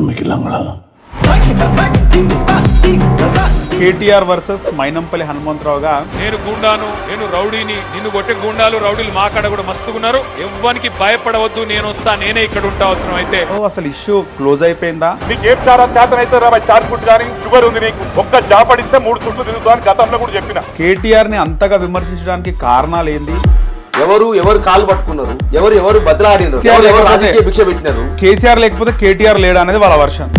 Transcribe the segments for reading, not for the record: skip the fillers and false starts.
ఆరంభికలాంగళ KTR versus Mynampally హనుమంతరావుగా నేను గుండాను, నేను రౌడీని, నిన్ను కొట్టే గుండాలు రౌడీలు మా కాడ కూడా మస్తుకున్నారు. ఎవ్వనికి భయపడవద్దు, నేను వస్తా, నేనే ఇక్కడ ఉంటా అవసరం అయితే. అసలు ఇష్యూ క్లోజ్ అయిపోయిందా? నీకు ఏం చేతనైతే చార్ ఫుడ్ కానీ షుగర్ ఉంది, నీకు ఒక్క జాపడిస్తే 3 చుట్లు తిరుగుతాను గతంలో కూడా చెప్పిన. కేటీఆర్ ని అంతగా విమర్శించడానికి కారణాలు ఏంది? ఎవరు కాలు పట్టుకున్నారు, ఎవరు బదలాడినారు, ఎవరు రాజకీయ భిక్ష పెట్టినారు. కేసీఆర్ లేకపోతే కేటీఆర్ లేడా అనేది వాళ్ళ వర్షన్.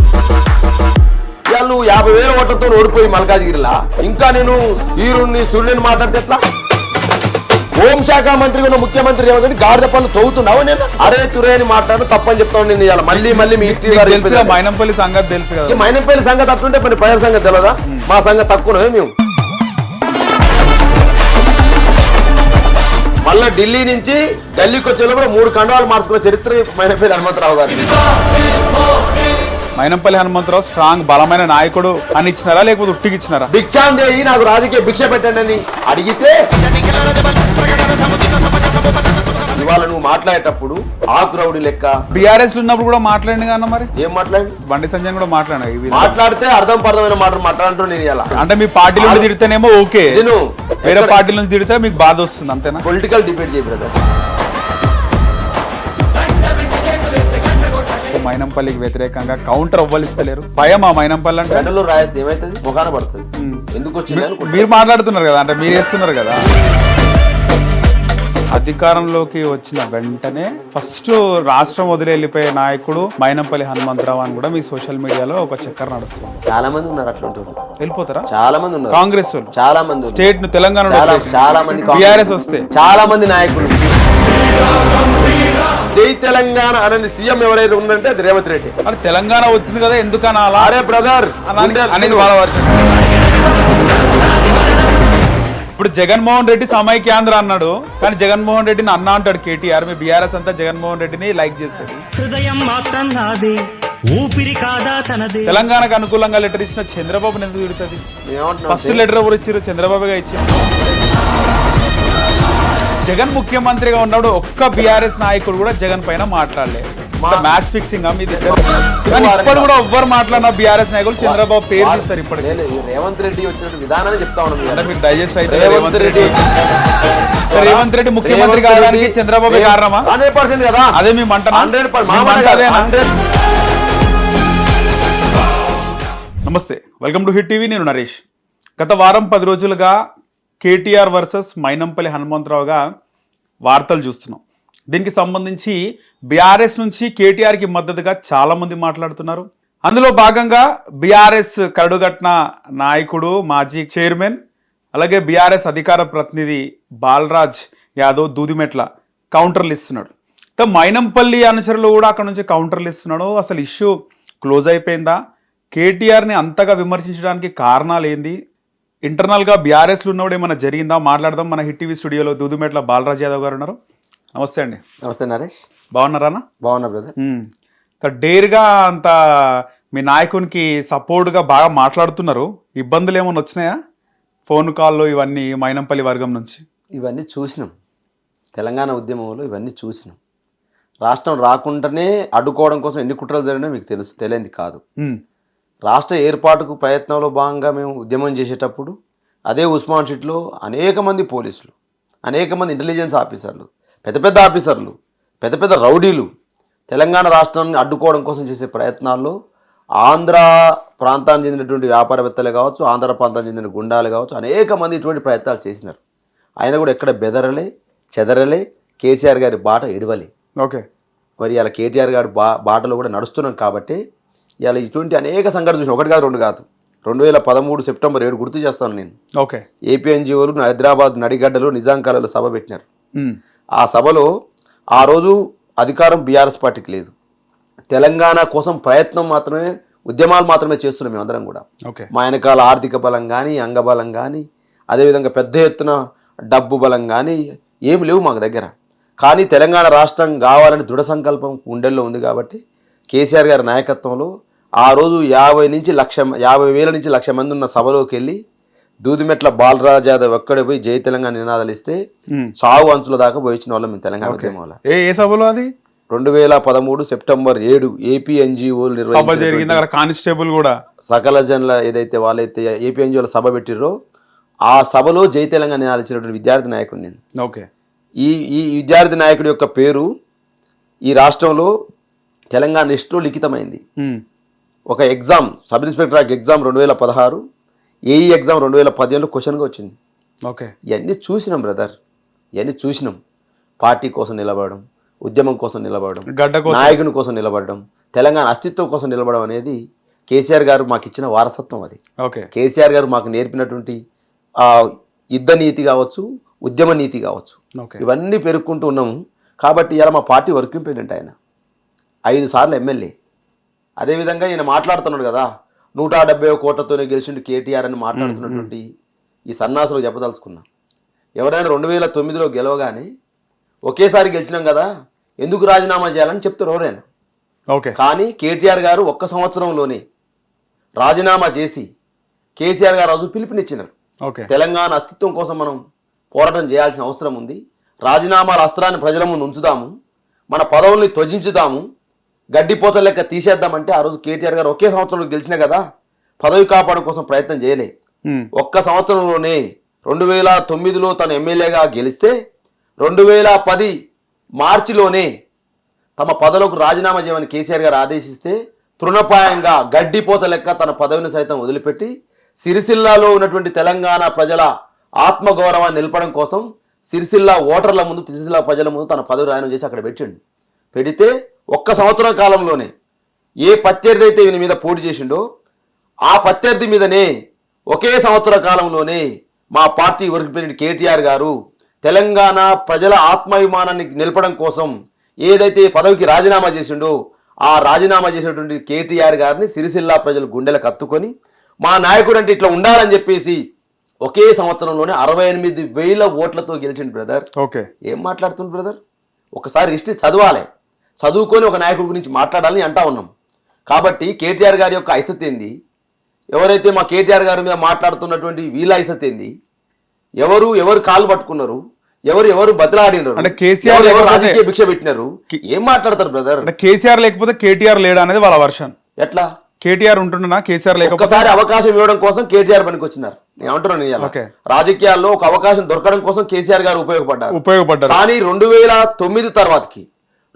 వాళ్ళు 50,000 ఓట్లతో ఓడిపోయి మల్కాజ్గిరిలా ఇంకా నేను ఈరుణ్ణి సూర్యుని మాట్లాడితే ఎట్లా? హోంశాఖ మంత్రి ఉన్న ముఖ్యమంత్రి ఏమని గాడిద పనులు తవ్వుతున్నావు. నేను అరే తురే అని మాట్లాడు తప్పని చెప్తాను. నేను ఇవాళ మళ్ళీ మీ మైనంపల్లి సంగతి తెలుసు కదా. మైనంపల్లి సంగతి అట్లుంటే మరి ప్రజల సంగతి తెలియదా? మా సంగతి తక్కువ మేము. మళ్ళా ఢిల్లీ నుంచి ఢిల్లీకి వచ్చేలోపు 3 కండవాలు మార్చుకున్న చరిత్ర మైనంపల్లి హనుమంతరావు గారు. మైనంపల్లి హనుమంతరావు స్ట్రాంగ్ బలమైన నాయకుడు అని ఇచ్చినారా లేకపోతే ఉట్టికి ఇచ్చినారా? భిక్షాందేయి నాకు రాజకీయ భిక్ష పెట్టండి అని అడిగితే ఇవాళ నువ్వు మాట్లాడేటప్పుడు ఆకురౌడి లెక్క బీఆర్ఎస్ ఉన్నప్పుడు కూడా మాట్లాడింది కదా. మరి ఏం మాట్లాడి బండి సంజయ్ కూడా మాట్లాడితే అర్థం పర్థమైన మాటలు మాట్లాడుతూ నేను ఇలా అంటే మీ పార్టీలో తిడితేనేమో ఓకే, నేను వేరే పార్టీల నుంచి తిడితే మీకు బాధ వస్తుంది అంతేనా? పొలిటికల్ డిబేట్ చేయ బ్రదర్. మైనంపల్లికి వ్యతిరేకంగా కౌంటర్ అవ్వలిస్తలేరు. భయం ఆ మైనంపల్లి అంటే గంటలో రాయిస్తే ఏమైతుంది? ముఖాన పడుతుంది. ఎందుకు వచ్చింది? మీరు మాట్లాడుతున్నారు కదా, అంటే మీరు వేస్తున్నారు కదా. అధికారంలోకి వచ్చిన వెంటనే ఫస్ట్ రాష్ట్రం వదిలి వెళ్ళిపోయే నాయకుడు మైనంపల్లి హనుమంతరావు అని కూడా మీ సోషల్ మీడియాలో ఒక చక్కర్ నడుస్తుంది. చాలా మంది ఉన్నారు అట్లా. వెళ్ళిపోతారా? చాలా మంది ఉన్నారు. కాంగ్రెస్ చాలా మంది, స్టేట్ ను తెలంగాణ చాలా మంది, బీఆర్ఎస్ వస్తే చాలా మంది నాయకులు. జై తెలంగాణ అనే సీఎం ఎవరైతే ఉందంటే అది రేవంత్ రెడ్డి. మరి తెలంగాణ వచ్చింది కదా, ఎందుకన్నా అలా? అరే బ్రదర్ అనేది వాళ్ళ వర్షం. ఇప్పుడు జగన్మోహన్ రెడ్డి సమైక్యాంధ్ర అన్నాడు, కానీ జగన్మోహన్ రెడ్డిని అన్నా అంటాడు కేటీఆర్. మీ బీఆర్ఎస్ అంతా జగన్మోహన్ రెడ్డిని లైక్ చేస్తాడు. తెలంగాణకు అనుకూలంగా లెటర్ ఇచ్చిన చంద్రబాబు ఎందుకు తిడుతుంది? ఫస్ట్ లెటర్ ఎవరు ఇచ్చారు? చంద్రబాబుగా ఇచ్చారు. జగన్ ముఖ్యమంత్రిగా ఉన్నప్పుడు ఒక్క బీఆర్ఎస్ నాయకుడు కూడా జగన్ పైన మాట్లాడలేదు. మ్యాచ్ ఫిక్సింగ్ ఇప్పుడు కూడా ఎవ్వరు మాట్లాడిన బీఆర్ఎస్ నాయకులు చంద్రబాబు పేరు తీస్తారు. ఇప్పటికే రేవంత్ రెడ్డి వచ్చిన విధానాన్ని చెప్తా ఉన్నాం. మీకు డైజెస్ట్ అయితే రేవంత్ రెడ్డి ముఖ్యమంత్రి కావడానికి చంద్రబాబు కారణమా? 100% కదా. అదే మేము నమస్తే, వెల్కమ్ టు హిట్ టీవీ. నేను నరేష్. గత వారం 10 రోజులుగా కేటీఆర్ వర్సెస్ మైనంపల్లి హనుమంతరావుగా వార్తలు చూస్తున్నాం. దీనికి సంబంధించి బీఆర్ఎస్ నుంచి కేటీఆర్కి మద్దతుగా చాలామంది మాట్లాడుతున్నారు. అందులో భాగంగా బీఆర్ఎస్ కరడుగట్టిన నాయకుడు, మాజీ చైర్మన్, అలాగే బీఆర్ఎస్ అధికార ప్రతినిధి బాలరాజ్ యాదవ్ దూదిమెట్ల కౌంటర్లు ఇస్తున్నాడు. మైనంపల్లి అనుచరులు కూడా అక్కడ నుంచి కౌంటర్లు ఇస్తున్నాడు. అసలు ఇష్యూ క్లోజ్ అయిపోయిందా? కేటీఆర్ని అంతగా విమర్శించడానికి కారణాలు ఏంది? ఇంటర్నల్గా బీఆర్ఎస్లో ఉన్నప్పుడు ఏమైనా జరిగిందా? మాట్లాడదాం. మన హిట్ టీవీ స్టూడియోలో దూదిమెట్ల బాలరాజ్ యాదవ్ గారు ఉన్నారు. నమస్తే అండి. నమస్తే నరేష్. బాగున్నారా? బాగున్నా బ్రదర్. డేర్గా అంత మీ నాయకునికి సపోర్ట్గా బాగా మాట్లాడుతున్నారు. ఇబ్బందులు ఏమైనా వచ్చినాయా? ఫోన్ కాల్లో ఇవన్నీ మైనంపల్లి వర్గం నుంచి ఇవన్నీ చూసినాం. తెలంగాణ ఉద్యమంలో ఇవన్నీ చూసినాం. రాష్ట్రం రాకుండానే అడ్డుకోవడం కోసం ఎన్ని కుట్రలు జరిగినా మీకు తెలియంది కాదు. రాష్ట్ర ఏర్పాటుకు ప్రయత్నంలో భాగంగా మేము ఉద్యమం చేసేటప్పుడు అదే ఉస్మాన్ షీట్లో అనేక మంది పోలీసులు, అనేక మంది ఇంటెలిజెన్స్ ఆఫీసర్లు, పెద్ద ఆఫీసర్లు, పెద్ద రౌడీలు తెలంగాణ రాష్ట్రాన్ని అడ్డుకోవడం కోసం చేసే ప్రయత్నాల్లో ఆంధ్ర ప్రాంతానికి చెందినటువంటి వ్యాపారవేత్తలే కావచ్చు, ఆంధ్ర ప్రాంతానికి చెందిన గుండాలు కావచ్చు, అనేక మంది ఇటువంటి ప్రయత్నాలు చేసినారు. ఆయన కూడా ఎక్కడ బెదరలే, చెదరలే, కేసీఆర్ గారి బాట ఇడవలే. ఓకే. మరి ఇలా కేటీఆర్ గారి బాటలో కూడా నడుస్తున్నాం కాబట్టి ఇలా ఇటువంటి అనేక సంఘటనలు చూసిన, ఒకటి కాదు రెండు కాదు. 2013 సెప్టెంబర్ 7 గుర్తు చేస్తాను నేను. ఓకే. ఏపీఎన్జిఓలు హైదరాబాద్ నడిగడ్డలో నిజాం కాలంలో సభ పెట్టినారు. ఆ సభలో ఆ రోజు అధికారం బీఆర్ఎస్ పార్టీకి లేదు. తెలంగాణ కోసం ప్రయత్నం మాత్రమే, ఉద్యమాలు మాత్రమే చేస్తున్నాం మేమందరం కూడా. మా వెనకాల ఆర్థిక బలం కానీ, అంగబలం కానీ, అదేవిధంగా పెద్ద ఎత్తున డబ్బు బలం కానీ ఏమి లేవు మాకు దగ్గర. కానీ తెలంగాణ రాష్ట్రం కావాలని దృఢ సంకల్పం గుండెల్లో ఉంది కాబట్టి కేసీఆర్ గారి నాయకత్వంలో ఆ రోజు 50,000 నుంచి 1,00,000 మంది ఉన్న సభలోకి వెళ్ళి దూదిమెట్ల బాలరాజ్ యాదవ్ ఎక్కడ పోయి జై తెలంగాణ నినాదాలు ఇస్తే చావు అంచుల దాకా పోయించిన వాళ్ళం మేము తెలంగాణ ఉద్యమంలో. ఏ సభలో? అది 2013 సెప్టెంబర్ 7 ఏపీ ఎన్జిఓలు సభ జరిగింది అక్కడ కానిస్టేబుల్ కూడా సకల జనుల ఏదైతే వాళ్ళైతే ఏపీ ఎన్జిఓల సభ పెట్టిర్రో ఆ సభలో జై తెలంగాణ నినాదించినటువంటి విద్యార్థి నాయకుడు నేను. ఓకే. ఈ విద్యార్థి నాయకుడి యొక్క పేరు ఈ రాష్ట్రంలో తెలంగాణ లిస్టులో లిఖితమైంది. ఒక exam sub inspector exam 2016, AE exam 2015లో క్వశ్చన్గా వచ్చింది. ఓకే. ఇవన్నీ చూసినాం బ్రదర్, ఇవన్నీ చూసినాం. పార్టీ కోసం నిలబడడం, ఉద్యమం కోసం నిలబడడం, నాయకుని కోసం నిలబడడం, తెలంగాణ అస్తిత్వం కోసం నిలబడడం అనేది కేసీఆర్ గారు మాకు ఇచ్చిన వారసత్వం. అది ఓకే. కేసీఆర్ గారు మాకు నేర్పినటువంటి యుద్ధ నీతి కావచ్చు, ఉద్యమ నీతి కావచ్చు, ఇవన్నీ పెరుక్కుంటూ ఉన్నాము. కాబట్టి ఇలా మా పార్టీ వర్కింగ్ ప్రెసిడెంట్ ఆయన, 5 సార్లు ఎమ్మెల్యే. అదేవిధంగా ఈయన మాట్లాడుతున్నాడు కదా 170 కోట్లతోనే గెలిచిండు కేటీఆర్ అని మాట్లాడుతున్నటువంటి ఈ సన్నాసులు చెప్పదలుచుకున్నా. ఎవరైనా 2009లో గెలవగానే ఒకేసారి గెలిచినాం కదా ఎందుకు రాజీనామా చేయాలని చెప్తారు ఎవరైనా. ఓకే. కానీ కేటీఆర్ గారు 1 సంవత్సరంలోనే రాజీనామా చేసి కేసీఆర్ గారు రోజు పిలుపునిచ్చినారు. తెలంగాణ అస్తిత్వం కోసం మనం పోరాటం చేయాల్సిన అవసరం ఉంది. రాజీనామాల అస్త్రాన్ని ప్రజల ముందు ఉంచుదాము, మన పదవుల్ని త్యజించుదాము, గడ్డిపోత లెక్క తీసేద్దామంటే ఆ రోజు కేటీఆర్ గారు ఒకే సంవత్సరంలో గెలిచినా కదా పదవి కాపాడడం కోసం ప్రయత్నం చేయలే. 1 సంవత్సరంలోనే 2009లో తను ఎమ్మెల్యేగా గెలిస్తే 2010 మార్చిలోనే తమ పదవులకు రాజీనామా చేయమని కేసీఆర్ గారు ఆదేశిస్తే తృణప్రాయంగా గడ్డిపోత లెక్క తన పదవిని సైతం వదిలిపెట్టి సిరిసిల్లాలో ఉన్నటువంటి తెలంగాణ ప్రజల ఆత్మగౌరవాన్ని నిలపడం కోసం సిరిసిల్ల ఓటర్ల ముందు, సిరిసిల్ల ప్రజల ముందు తన పదవి రాయనం చేసి అక్కడ పెట్టిండు. పెడితే 1 సంవత్సరం కాలంలోనే ఏ ప్రత్యర్థి అయితే ఈయన మీద పోటీ చేసిండో ఆ ప్రత్యర్థి మీదనే ఒకే సంవత్సర కాలంలోనే మా పార్టీ వర్క్ ప్రెసిడెంట్ కేటీఆర్ గారు తెలంగాణ ప్రజల ఆత్మాభిమానాన్ని నిలపడం కోసం ఏదైతే పదవికి రాజీనామా చేసిండో ఆ రాజీనామా చేసినటువంటి కేటీఆర్ గారిని సిరిసిల్ల ప్రజలు గుండెలకు హత్తుకొని మా నాయకుడు అంటే ఇట్లా ఉండాలని చెప్పేసి ఒకే సంవత్సరంలోనే 68,000 ఓట్లతో గెలిచిండు బ్రదర్. ఓకే. ఏం మాట్లాడుతుంది బ్రదర్? ఒకసారి హిస్టరీ చదవాలి, చదువుకొని ఒక నాయకుడి గురించి మాట్లాడాలని అంటా ఉన్నాం. కాబట్టి కేటీఆర్ గారి యొక్క ఐసత్ ఏంది, ఎవరైతే మా కేటీఆర్ గారి మీద మాట్లాడుతున్నటువంటి వీళ్ళ ఐసత్ ఏంది, ఎవరు కాలు పట్టుకున్నారు, ఎవరు బదలాడినారు, అంటే కేసీఆర్ రాజకీయ భిక్ష పెట్టినారు, ఏం మాట్లాడతారు బ్రదర్? అంటే కేసీఆర్ లేకపోతే కేటీఆర్ లేడా అనేది వాళ్ళ వర్షన్. ఎట్లా కేటీఆర్ ఉంటున్నా కేసీఆర్ లేకపోతే ఒకసారి అవకాశం ఇవ్వడం కోసం కేటీఆర్ పనికి వచ్చినారు. నేను అంటున్నాను రాజకీయాల్లో ఒక అవకాశం దొరకడం కోసం కేసీఆర్ గారు ఉపయోగపడ్డారు. కానీ 2009 తర్వాతకి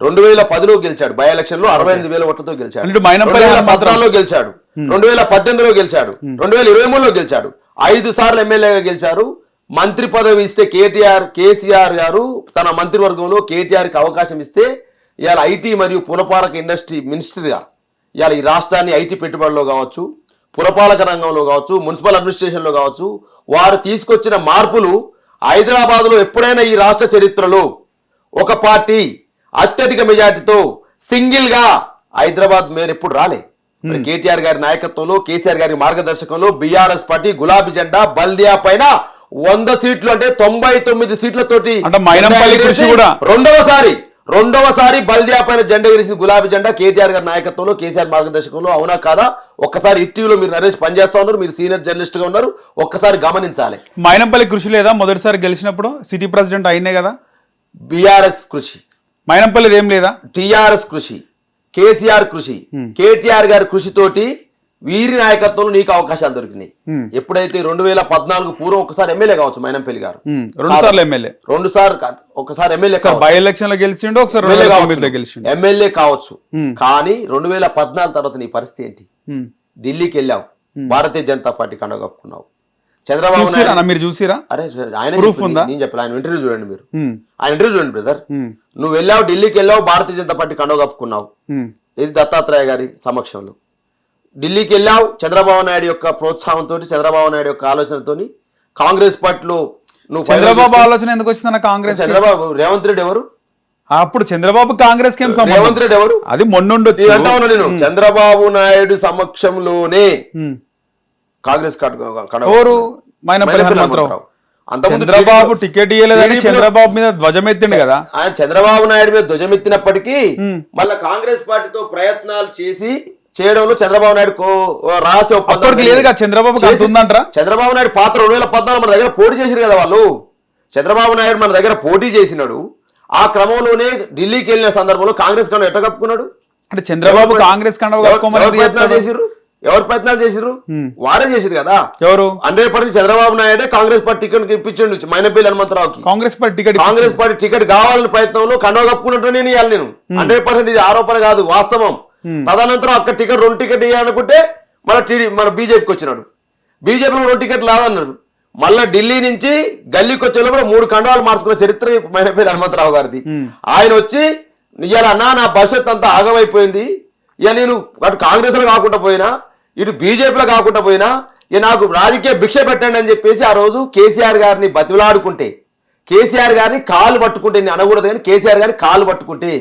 2010లో గెలిచాడు, బై ఎలక్షన్ లో 68,000 ఓట్లతో గెలిచాడు. 2014లో గెలిచాడు, 2018లో గెలిచాడు, 2023లో గెలిచాడు, 5 సార్లు ఎమ్మెల్యేగా గెలిచారు. మంత్రి పదవి ఇస్తే కేసీఆర్ గారు తన మంత్రివర్గంలో కేటీఆర్కి అవకాశం ఇస్తే ఇవాళ ఐటీ మరియు పురపాలక ఇండస్ట్రీ మినిస్టర్గా ఇవాళ ఈ రాష్ట్రాన్ని ఐటీ పెట్టుబడిలో కావచ్చు, పురపాలక రంగంలో కావచ్చు, మున్సిపల్ అడ్మినిస్ట్రేషన్లో కావచ్చు, వారు తీసుకొచ్చిన మార్పులు హైదరాబాద్లో ఎప్పుడైనా ఈ రాష్ట్ర చరిత్రలో ఒక పార్టీ అత్యధిక మెజార్టీతో సింగిల్గా హైదరాబాద్ మేయర్ ఎప్పుడు రాలే. కేటీఆర్ గారి నాయకత్వంలో, కేసీఆర్ గారి మార్గదర్శకంలో బీఆర్ఎస్ పార్టీ గులాబీ జెండా బల్దియా పైన 100 సీట్లు అంటే 99 సీట్లతోటి రెండవసారి బల్దియా పైన జెండా ఎగిరిసింది గులాబీ జెండా కేటీఆర్ గారి నాయకత్వంలో, కేసీఆర్ మార్గదర్శకంలో. అవునా కాదా? ఒక్కసారి ఇటీవీలో మీరు నరేష్ పనిచేస్తా ఉన్నారు, మీరు సీనియర్ జర్నలిస్ట్ గా ఉన్నారు, ఒక్కసారి గమనించాలి. మైనంపల్లి కృషి లేదా మొదటిసారి గెలిచినప్పుడు సిటీ ప్రెసిడెంట్ అయినే కదా. బీఆర్ఎస్ కృషి, మైనంపల్లిది ఏం లేదా, టీఆర్ఎస్ కృషి, కేసీఆర్ కృషి, కేటీఆర్ గారి కృషితోటి వీరి నాయకత్వంలో నీకు అవకాశాలు దొరికినాయి. ఎప్పుడైతే 2014 పూర్వం ఒకసారి ఎమ్మెల్యే కావచ్చు మైనంపల్లి గారు, 2 సార్లు ఎమ్మెల్యే, ఒకసారి ఎమ్మెల్యే బై ఎలక్షన్ లో గెలిచిండు, ఒకసారి ఎమ్మెల్యే కావచ్చు. కానీ 2014 తర్వాత నీ పరిస్థితి ఏంటి? ఢిల్లీకి వెళ్ళావు, భారతీయ జనతా పార్టీ కండ కప్పుకున్నావు. చంద్రబాబు నాయుడు మీరు చూసిరా? అరే ఆయన నేను చెప్పాలి, ఆయన ఇంటర్వ్యూ చూడండి, మీరు ఆయన ఇంటర్వ్యూ చూడండి బ్రదర్. నువ్వు వెళ్ళావు, ఢిల్లీకి వెళ్ళావు, భారతీయ జనతా పార్టీ కండ కప్పుకున్నావు. ఇది దత్తాత్రేయ గారి సమక్షంలో ఢిల్లీకి వెళ్ళావు. చంద్రబాబు నాయుడు యొక్క ప్రోత్సాహంతో, చంద్రబాబు నాయుడు యొక్క ఆలోచనతో కాంగ్రెస్ పార్టీలో నువ్వు. చంద్రబాబు ఆలోచన ఎందుకు వచ్చింది కాంగ్రెస్? చంద్రబాబు, రేవంత్ రెడ్డి ఎవరు అప్పుడు? చంద్రబాబు కాంగ్రెస్ కి రేవంత్ రెడ్డి ఎవరు? అది మొన్నుండి నేను చంద్రబాబు నాయుడు సమక్షంలోనే కాంగ్రెస్ చంద్రబాబు టికెట్ ఇవ్వలేదని చంద్రబాబు మీద ధ్వజమెత్తిండు కదా. ఆయన చంద్రబాబు నాయుడు మీద ధ్వజమెత్తినప్పటికీ మళ్ళీ కాంగ్రెస్ పార్టీతో ప్రయత్నాలు చేయడంలో చంద్రబాబు నాయుడు రహస్య ఒప్పందం లేదుగా. చంద్రబాబు చంద్రబాబు నాయుడు పాత్ర 2014 మన దగ్గర పోటీ చేసిరు కదా వాళ్ళు. చంద్రబాబు నాయుడు మన దగ్గర పోటీ చేసినాడు. ఆ క్రమంలోనే ఢిల్లీకి వెళ్ళిన సందర్భంలో కాంగ్రెస్ కన్నా ఎట్ట కప్పుకున్నాడు? అంటే చంద్రబాబు కాంగ్రెస్ కండవ కప్పుకోమని ఎవరు ప్రయత్నాలు చేసిర్రు? వారే చేసిరు కదా. ఎవరు? 100% చంద్రబాబు నాయుడే కాంగ్రెస్ పార్టీ టికెట్ ఇప్పించండు మైనపల్లి హనుమంతరావుకి. కాంగ్రెస్ పార్టీ టికెట్ కావాలని ప్రయత్నంలో కండవ కప్పుకున్నట్టు నేను ఇవ్వాలి. నేను 100% ఇది ఆరోపణ కాదు, వాస్తవం. తదనంతరం అక్కడ టికెట్ 2 టికెట్ ఇవ్వాలనుకుంటే మన బీజేపీకి వచ్చినాడు. బీజేపీలో 2 టికెట్లు రాదన్నాడు. మళ్ళా ఢిల్లీ నుంచి గల్లీకి వచ్చే కూడా 3 కండవాలు మార్చుకున్న చరిత్ర మైనపల్లి హనుమంతరావు గారిది. ఆయన వచ్చి ఇవాళ అన్నా నా భవిష్యత్ అంతా ఆగమైపోయింది, ఇక నేను అటు కాంగ్రెస్లో కాకుండా పోయినా ఇటు బీజేపీలో కాకుండా పోయినా ఇక నాకు రాజకీయ భిక్ష పెట్టండి అని చెప్పేసి ఆ రోజు కేసీఆర్ గారిని బతిలాడుకుంటే, కేసీఆర్ గారిని కాలు పట్టుకుంటే, నేను అనకూడదు కానీ కేసీఆర్ గారిని కాలు పట్టుకుంటే,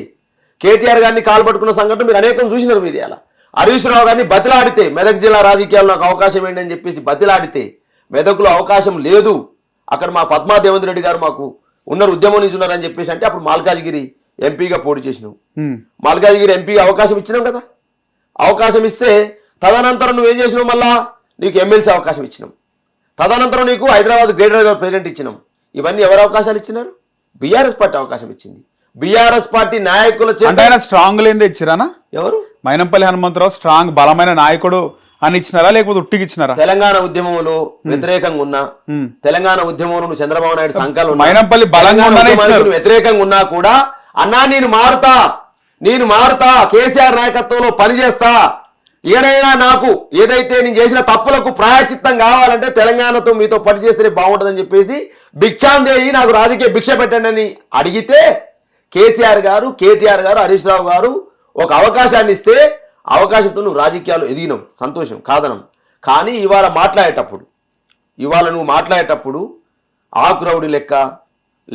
కేటీఆర్ గారిని కాలు పట్టుకున్న సంఘటన మీరు అనేకం చూసినారు. మీరు ఇలా హరీష్ రావు గారిని బతిలాడితే, మెదక్ జిల్లా రాజకీయాల్లో నాకు అవకాశం ఏంటి అని చెప్పేసి బతిలాడితే మెదకులో అవకాశం లేదు, అక్కడ మా పద్మా దేవేంద్ర రెడ్డి గారు మాకు ఉన్నారు, ఉద్యమం నుంచి ఉన్నారని చెప్పేసి అంటే అప్పుడు మల్కాజ్గిరి ఎంపీగా పోటీ చేసినావు. మల్కాజ్గిరి ఎంపీగా అవకాశం ఇచ్చినాం కదా. అవకాశం ఇస్తే తదనంతరం నువ్వేం చేసినావు? మళ్ళా నీకు ఎమ్మెల్సీ అవకాశం ఇచ్చినాం. తదనంతరం నీకు హైదరాబాద్ గ్రేటర్ హైదరాబాద్ ప్రెసిడెంట్ ఇచ్చినాం. ఇవన్నీ ఎవరు అవకాశాలు ఇచ్చినారు? బీఆర్ఎస్ పార్టీ అవకాశం ఇచ్చింది. బీఆర్ఎస్ పార్టీ నాయకుల స్ట్రాంగ్ లేని ఇచ్చిరానా? ఎవరు? మైనంపల్లి హనుమంతరావు స్ట్రాంగ్ బలమైన నాయకుడు అని ఇచ్చినారా లేకపోతే ఉట్టికి ఇచ్చినారా? తెలంగాణ ఉద్యమంలో వ్యతిరేకంగా ఉన్నా, తెలంగాణ ఉద్యమంలో చంద్రబాబు నాయుడు సంఘాలు మైనంపల్లి వ్యతిరేకంగా ఉన్నా కూడా అన్నా నేను మారుతా కేసీఆర్ నాయకత్వంలో పనిచేస్తా, ఏదైనా నాకు ఏదైతే నేను చేసిన తప్పులకు ప్రాయచిత్తం కావాలంటే తెలంగాణతో మీతో పనిచేస్తేనే బాగుంటుందని చెప్పేసి భిక్షాందేయి నాకు రాజకీయ భిక్ష పెట్టండి అని అడిగితే కేసీఆర్ గారు, కేటీఆర్ గారు, హరీష్ రావు గారు ఒక అవకాశాన్ని ఇస్తే అవకాశంతో నువ్వు రాజకీయాలు ఎదిగినావు, సంతోషం కాదనం. కానీ ఇవాళ నువ్వు మాట్లాడేటప్పుడు ఆకురౌడి లెక్క,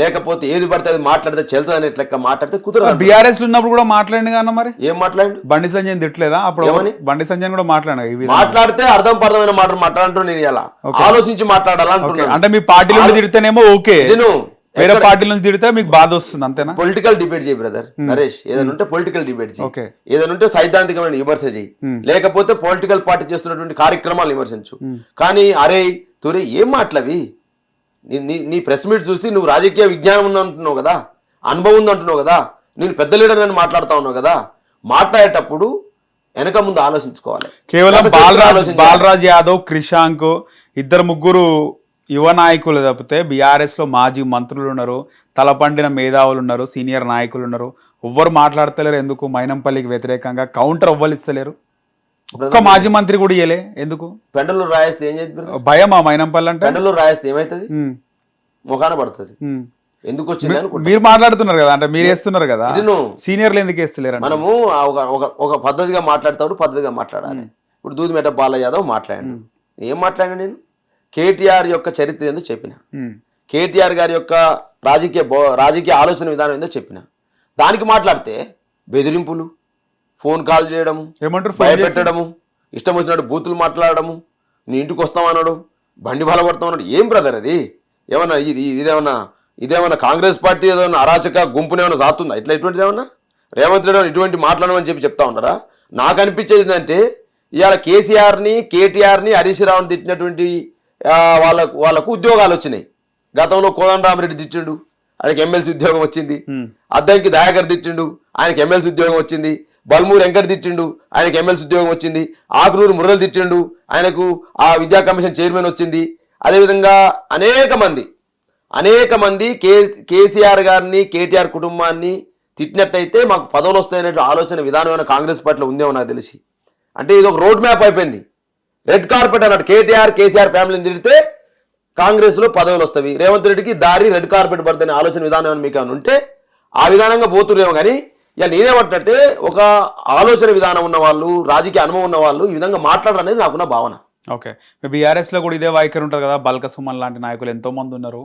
లేకపోతే ఏది పడితే అది మాట్లాడితే చెల్తుంది లెక్క మాట్లాడితే కుదరదు. బీఆర్ఎస్ లో ఉన్నప్పుడు కూడా మాట్లాడింది కదా. మరి ఏం మాట్లాడి? బండి సంజయ్ తిట్టలేదా అప్పుడు? బండి సంజయ్ కూడా మాట్లాడితే అర్థం పర్థమైన మాట మాట్లాడంటూ నేను ఇలా ఆలోచించి మాట్లాడాలంటున్నాను. అంటే మీ పార్టీలో తిడితేనేమో ఓకే, వేరే పార్టీ నుంచి తిడితే మీకు బాధ వస్తుంది అంతేనా? పొలిటికల్ డిబేట్ చేయి బ్రదర్ నరేష్. ఏదైనా ఉంటే పొలిటికల్ డిబేట్ చేయి, ఏదైనా ఉంటే సైద్ధాంతికమైన విమర్శ చేయి, లేకపోతే పొలిటికల్ పార్టీ చేస్తున్నటువంటి కార్యక్రమాలు విమర్శించు. కానీ అరే తొరే ఏం మాటలవి? నీ ప్రెస్ మీట్ చూసి నువ్వు రాజకీయ విజ్ఞానం ఉందంటున్నావు కదా, అనుభవం ఉందంటున్నావు కదా, నేను పెద్ద లీడర్ అని మాట్లాడుతా ఉన్నావు కదా, మాట్లాడేటప్పుడు వెనక ముందు ఆలోచించుకోవాలి. కేవలం బాలరాజ్ యాదవ్, క్రిషాంక్, 2-3 యువ నాయకులు తప్పితే బీఆర్ఎస్ లో మాజీ మంత్రులు ఉన్నారు, తలపండిన మేధావులు ఉన్నారు, సీనియర్ నాయకులు ఉన్నారు. ఎవ్వరు మాట్లాడతలేరు. ఎందుకు? మైనంపల్లికి వ్యతిరేకంగా కౌంటర్ ఎవ్వలిస్తలేరు. ఒక్క మాజీ మంత్రి కూడా ఇయ్యలే. ఎందుకు? పెండలూరు రాయేస్తే ఏం చేస్తుంది? భయమా మైనంపల్లి అంటే? పెండలూరు రాయేస్తే ఏమైతుంది? ముఖాన పడుతుంది. ఎందుకు వచ్చింది అనుకుంటా. మీరు మాట్లాడుతున్నారు కదా, అంటే మీరు వేస్తున్నారు కదా, సీనియర్లు ఎందుకు వేస్తలేరు? మనము ఒక పద్ధతిగా మాట్లాడతాడు, పద్ధతిగా మాట్లాడాలి. ఇప్పుడు దూదిమేట బాలయ్య యాదవ్ మాట్లాడాను. ఏం మాట్లాడాను నేను? కేటీఆర్ యొక్క చరిత్ర ఏందో చెప్పిన, కేటీఆర్ గారి యొక్క రాజకీయ ఆలోచన విధానం ఏందో చెప్పిన. దానికి మాట్లాడితే బెదిరింపులు, ఫోన్ కాల్ చేయడము, భయపెట్టడము, ఇష్టం వచ్చినట్టు బూతులు మాట్లాడడము, నీ ఇంటికి వస్తామన్నాడు, బండి బలపడతామన్నాడు. ఏం బ్రదర్ అది? ఏమన్నా ఇదేమన్నా కాంగ్రెస్ పార్టీ ఏదైనా అరాచక గుంపునేమన్నా సాతుందా? ఇటువంటిది ఏమన్నా రేవంత్ రెడ్డి ఇటువంటి మాట్లాడమని చెప్తా ఉన్నారా? నాకు అనిపించేది ఏంటంటే ఇవాళ కేసీఆర్ని, కేటీఆర్ని, హరీష్ రావుని తిట్టినటువంటి వాళ్ళకు ఉద్యోగాలు వచ్చినాయి. గతంలో కోదండరామిరెడ్డి తిట్టిండు, ఆయనకి ఎమ్మెల్సీ ఉద్యోగం వచ్చింది. అద్దంకి దయాకర్ తిట్టిండు, ఆయనకి ఎమ్మెల్సీ ఉద్యోగం వచ్చింది. బల్మూరు వెంకట తిట్టిండు, ఆయనకి ఎమ్మెల్సీ ఉద్యోగం వచ్చింది. ఆకునూరు మురళి తిట్టిండు, ఆయనకు ఆ విద్యా కమిషన్ చైర్మన్ వచ్చింది. అదేవిధంగా అనేక మంది కేసీఆర్ గారిని, కేటీఆర్ కుటుంబాన్ని తిట్టినట్టయితే మాకు పదవులు వస్తాయనే ఆలోచన విధానమైన కాంగ్రెస్ పార్టీలో ఉందేమో నాకు తెలిసి. అంటే ఇది ఒక రోడ్ మ్యాప్ అయిపోయింది. రెడ్ కార్పెట్ అన్నట్టు కేసీఆర్ ఫ్యామిలీని తిడితే కాంగ్రెస్లో పదవులు వస్తాయి, రేవంత్ రెడ్డికి దారి రెడ్ కార్పెట్ పడుతున్న ఆలోచన విధానం మీకు ఏమైనా ఉంటే ఆ విధానంగా పోతురేమో. కానీ ఇక నేనేమంటే ఒక ఆలోచన విధానం ఉన్న వాళ్ళు, రాజకీయ అనుభవం ఉన్న వాళ్ళు ఈ విధంగా మాట్లాడడం అనేది నాకున్న భావన. ఓకే, బీఆర్ఎస్ లో కూడా ఇదే వైఖరి ఉంటుంది కదా. బల్క సుమన్ లాంటి నాయకులు ఎంతో మంది ఉన్నారు,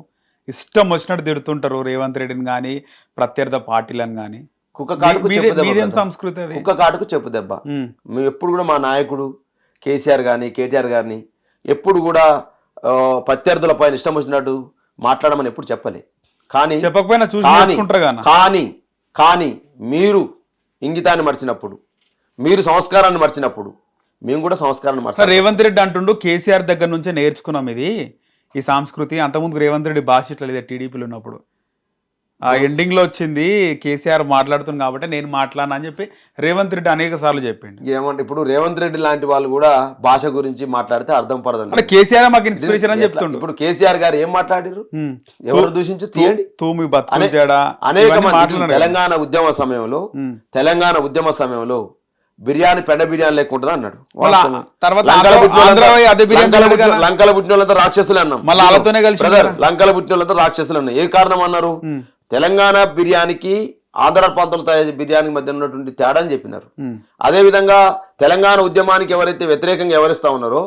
ఇష్టం వచ్చినట్టు తిడుతుంటారు రేవంత్ రెడ్డిని కానీ ప్రత్యర్థి పార్టీలను కానీ. కుక్క కాటుకు సంస్కృతి అది, కుక్క కాటుకు చెప్పు దెబ్బ. మేము ఎప్పుడు కూడా మా నాయకుడు కేసీఆర్ కానీ, కేటీఆర్ గారిని ఎప్పుడు కూడా ప్రత్యర్థుల పైన ఇష్టం వచ్చినట్టు మాట్లాడమని ఎప్పుడు చెప్పలే. కానీ మీరు ఇంగితాన్ని మర్చినప్పుడు, మీరు సంస్కారాన్ని మర్చినప్పుడు మేము కూడా సంస్కారాన్ని మర్చి. రేవంత్ రెడ్డి అంటుండు కేసీఆర్ దగ్గర నుంచే నేర్చుకున్నాం ఇది, ఈ సంస్కృతి. అంతకుముందు రేవంత్ రెడ్డి భాష ఇట్లా లేదా టీడీపీలో ఉన్నప్పుడు. ఆ ఎండింగ్ లో వచ్చింది కేసీఆర్ మాట్లాడుతుంది కాబట్టి నేను మాట్లాడను అని చెప్పి రేవంత్ రెడ్డి అనేక సార్లు చెప్పిండు. ఏమంటే ఇప్పుడు రేవంత్ రెడ్డి లాంటి వాళ్ళు కూడా భాష గురించి మాట్లాడితే అర్థం పడదండి. అంటే కేసీఆర్ మాకు ఇన్స్పిరేషన్ అని చెప్తుండు. ఇప్పుడు కేసీఆర్ గారు ఏం మాట్లాడారు, ఎవరు దూషించు తీయండి, తూమి బతుకుచేడా అనేక మంది తెలంగాణ ఉద్యమ సమయంలో బిర్యానీ పెండ బిర్యానీ లేకుంటుందా అన్నాడు. లంకల పుట్టిన వాళ్ళంతా రాక్షసులు అన్నాం, మళ్ళీ వాళ్ళతోనే కలిసి లంకల పుట్టిన వాళ్ళంతా రాక్షసులు అన్నాం. ఏ కారణం అన్నారు, తెలంగాణ బిర్యానీకి ఆంధ్ర ప్రాంతంలో తయారు బిర్యానీ మధ్య ఉన్నటువంటి తేడా అని చెప్పినారు. అదే విధంగా తెలంగాణ ఉద్యమానికి ఎవరైతే వ్యతిరేకంగా ఎవరిస్తా ఉన్నారో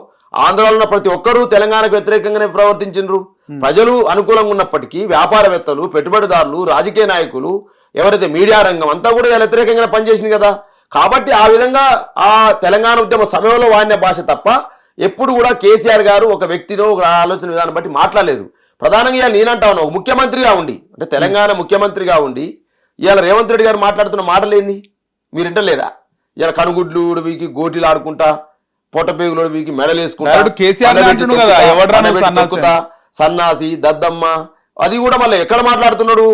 ఆంధ్రాలో ఉన్న ప్రతి ఒక్కరూ తెలంగాణకు వ్యతిరేకంగానే ప్రవర్తించారు. ప్రజలు అనుకూలంగా ఉన్నప్పటికీ వ్యాపారవేత్తలు, పెట్టుబడిదారులు, రాజకీయ నాయకులు, ఎవరైతే మీడియా రంగం అంతా కూడా వ్యతిరేకంగానే పనిచేసింది కదా. కాబట్టి ఆ విధంగా ఆ తెలంగాణ ఉద్యమ సమయంలో వాడిన భాష తప్ప ఎప్పుడు కూడా కేసీఆర్ గారు ఒక వ్యక్తిలో ఒక ఆలోచన విధానం బట్టి మాట్లాడలేదు. ప్రధానంగా నేనంటా ఉన్నా, ఒక ముఖ్యమంత్రిగా ఉండి, అంటే తెలంగాణ ముఖ్యమంత్రిగా ఉండి ఇవాళ రేవంత్ రెడ్డి గారు మాట్లాడుతున్న మాటలేంది మీరు వింటలేదా? ఇవాళ కనుగుడ్లు వీకి గోటీలు ఆడుకుంటా, పొట్టపేగులు వీకి మెడలు వేసుకుంటా, సన్నాసి దద్దమ్మ, అది కూడా మళ్ళీ ఎక్కడ మాట్లాడుతున్నాడు,